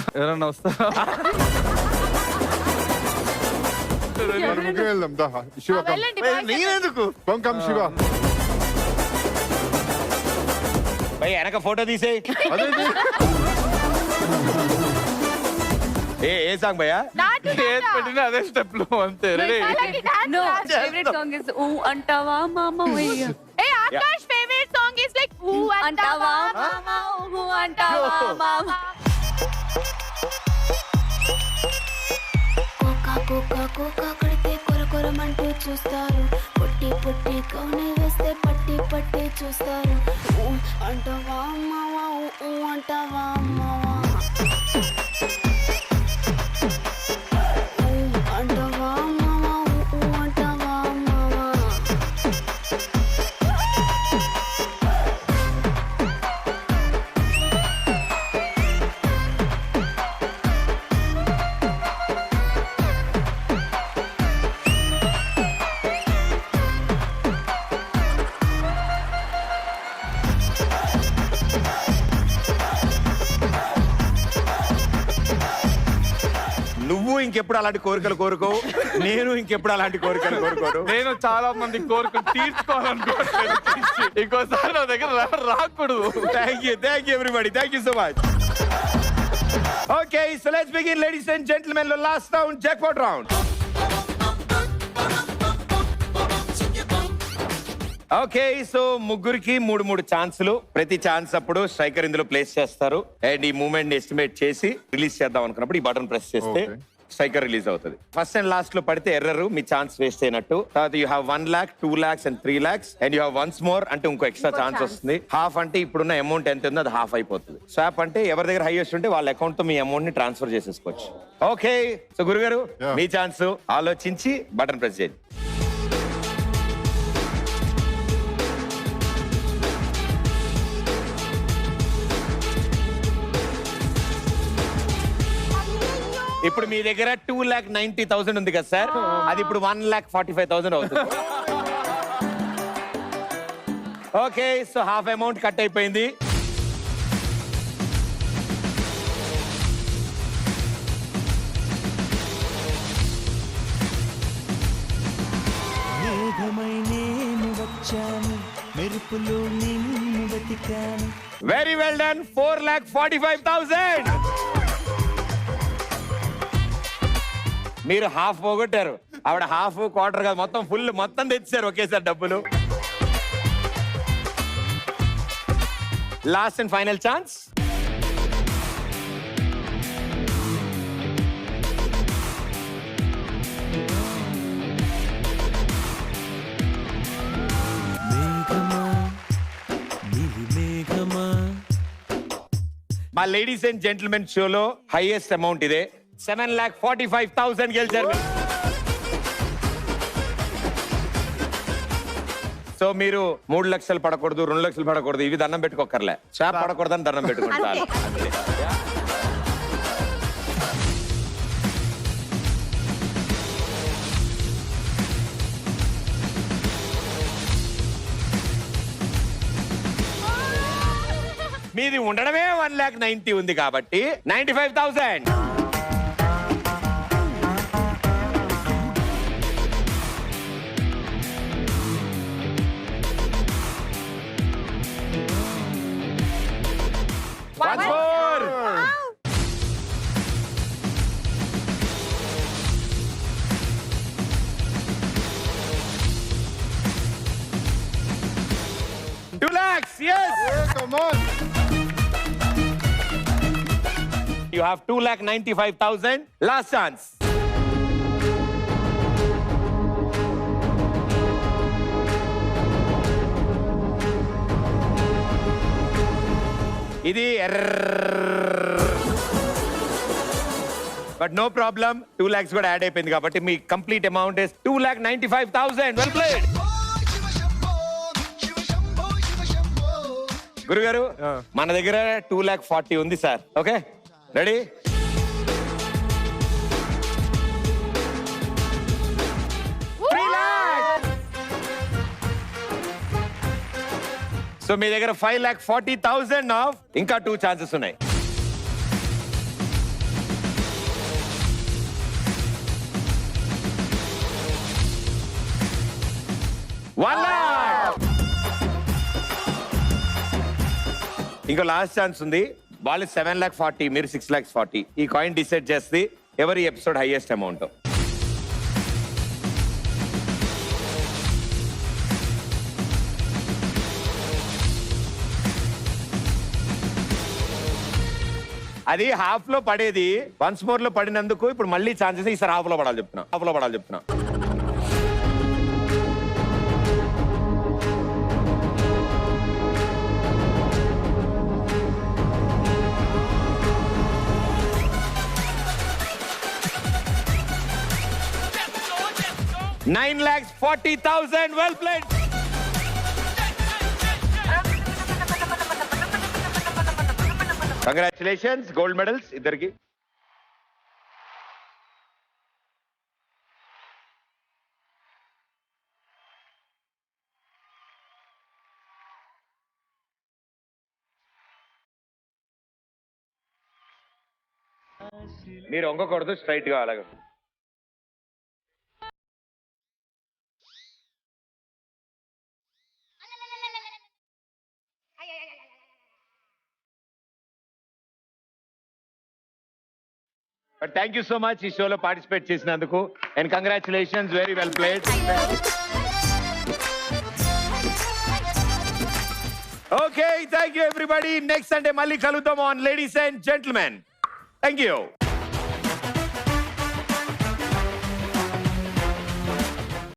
మనం ముగ్గురు వెళ్దాం దా శివ కమ్ వెళ్ళండి boys. నేనెందుకు కమ్ శివ భయ్య వెనక ఫోటో తీసేయి. అదేంటి ఏ సాంగ్ భయ్యా? నాటు ఏది పెట్టినా అదే స్టెప్ లో అంతే రెడీ. వాళ్ళకి dance No, రాదు. favorite song is ఊ అంటావా మామయ్య. Hey, Akash favorite song is like Ooh అంటావా Antava. మామ, ఊ అంటావా మామ. కోకా కోకా కడితే కొరకొరమంటూ చూస్తారు, పొట్టి పొట్టి కౌని వేస్తే పట్టి పట్టి చూస్తారు. ఊ అంటావా అమ్మవా, ఊ అంటావా అమ్మవా, ఊ అంటావా అమ్మవా, ఊ అంటావా అమ్మవా. నువ్వు ఇంకెప్పుడు అలాంటి కోరికలు కోరుకోవు, నేను ఇంకెప్పుడు అలాంటి కోరికలు కోరుకోను. నేను చాలా మంది కోరుకుని తీర్చుకోవాలనుకోవట్లేదు. ఇంకోసారి నా దగ్గర రాకూడదు. Thank you everybody, thank you so much. Okay, so let's begin ladies and gentlemen. Last round, jackpot round. Okay, so ముగ్గురికి మూడు ఛాన్సులు. ప్రతి ఛాన్స్ అప్పుడు స్ట్రైకర్ ఇందులో ప్లేస్ చేస్తారు అండ్ ఈ మూమెంట్ ఎస్టిమేట్ చేసి రిలీజ్ చేద్దాం అనుకున్నప్పుడు ఈ బటన్ ప్రెస్ చేస్తే Okay. స్ట్రైకర్ రిలీజ్ అవుతుంది. ఫస్ట్ అండ్ లాస్ట్ లో పడితే ఎర్రర్, మీ ఛాన్స్ వేస్ట్ అయినట్టు. తర్వాత you have 1 lakh, 2 lakhs and 3 lakhs and you have once more అంటే ఇంకో ఎక్స్ట్రా ఛాన్స్ వస్తుంది. హాఫ్ అంటే ఇప్పుడున్న అమౌంట్ ఎంత ఉందో అది హాఫ్ అయిపోతుంది. స్వాప్ అంటే ఎవరి దగ్గర హైయెస్ట్ ఉంటే వాళ్ళ అకౌంట్ తో మీ అమౌంట్ ని ట్రాన్స్ఫర్ చేసేసుకోవచ్చు. ఓకే, సో గురుగారు Yeah. మీ ఛాన్స్, ఆలోచించి బటన్ ప్రెస్ చేయండి. ఇప్పుడు మీ దగ్గర 2,90,000 ఉంది కదా సార్, అది ఇప్పుడు 1,45,000 అవుతుంది. Okay, so half amount cut అయిపోయింది. మేఘమై నేను వచ్చాను, మెరుపులు నిన్ను వెతికాను. Very well done, 4,45,000. మీరు హాఫ్ పోగొట్టారు, ఆవిడ హాఫ్ క్వార్టర్ కాదు మొత్తం ఫుల్ మొత్తం తెచ్చారు ఒకేసారి డబ్బులు. Last and final chance. మేఘమా నీలి మేఘమా. మా లేడీస్ అండ్ జెంటిల్మెన్ షోలో హైయెస్ట్ అమౌంట్ ఇదే, 7,45,000 గెలిచారు. సో మీరు 3 లక్షలు పడకూడదు, 2 లక్షలు పడకూడదు, ఇవి దండం పెట్టుకోకర్లే. షాప్ పడకూడదని దండం పెట్టుకోండి చాలు. అంతే. మీది ఉండడమే 1,90,000 ఉంది కాబట్టి 95,000. Once more. Two lakhs, yes. come on You have 2,95,000. Last chance. ఇది బట్ నో ప్రాబ్లం, 2 lakhs కూడా యాడ్ అయిపోయింది కాబట్టి మీ complete amount is 2,95,000. Well played. గురుగారు మన దగ్గర 2,40,000 ఉంది సార్. Okay, ready? సో మీ దగ్గర 5,40,000 ఆఫ్ ఇంకా 2 ఛాన్సెస్ ఉన్నాయి. ఇంకో లాస్ట్ ఛాన్స్ ఉంది. వాళ్ళు 7,40,000, మీరు 6,40,000. ఈ కాయిన్ డిసైడ్ చేస్తే ఎవరి ఎపిసోడ్ హైయెస్ట్ అమౌంట్. అది హాఫ్ లో పడేది 1 more లో పడినందుకు ఇప్పుడు మళ్ళీ ఛాన్సెస్. ఈసారి హాఫ్ లో పడాలి చెప్తున్నా. $9,40,000. Well played. Congratulations, gold medals ఇద్దరికి. మీరు వంగకూడదు, స్ట్రైట్ గా అలాగే. But thank you so much ఈ షోలో పార్టిసిపేట్ చేసినందుకు and congratulations, very well played. Okay, thank you everybody. Next Sunday మళ్ళీ కలుద్దాం on ladies and gentlemen. Thank you.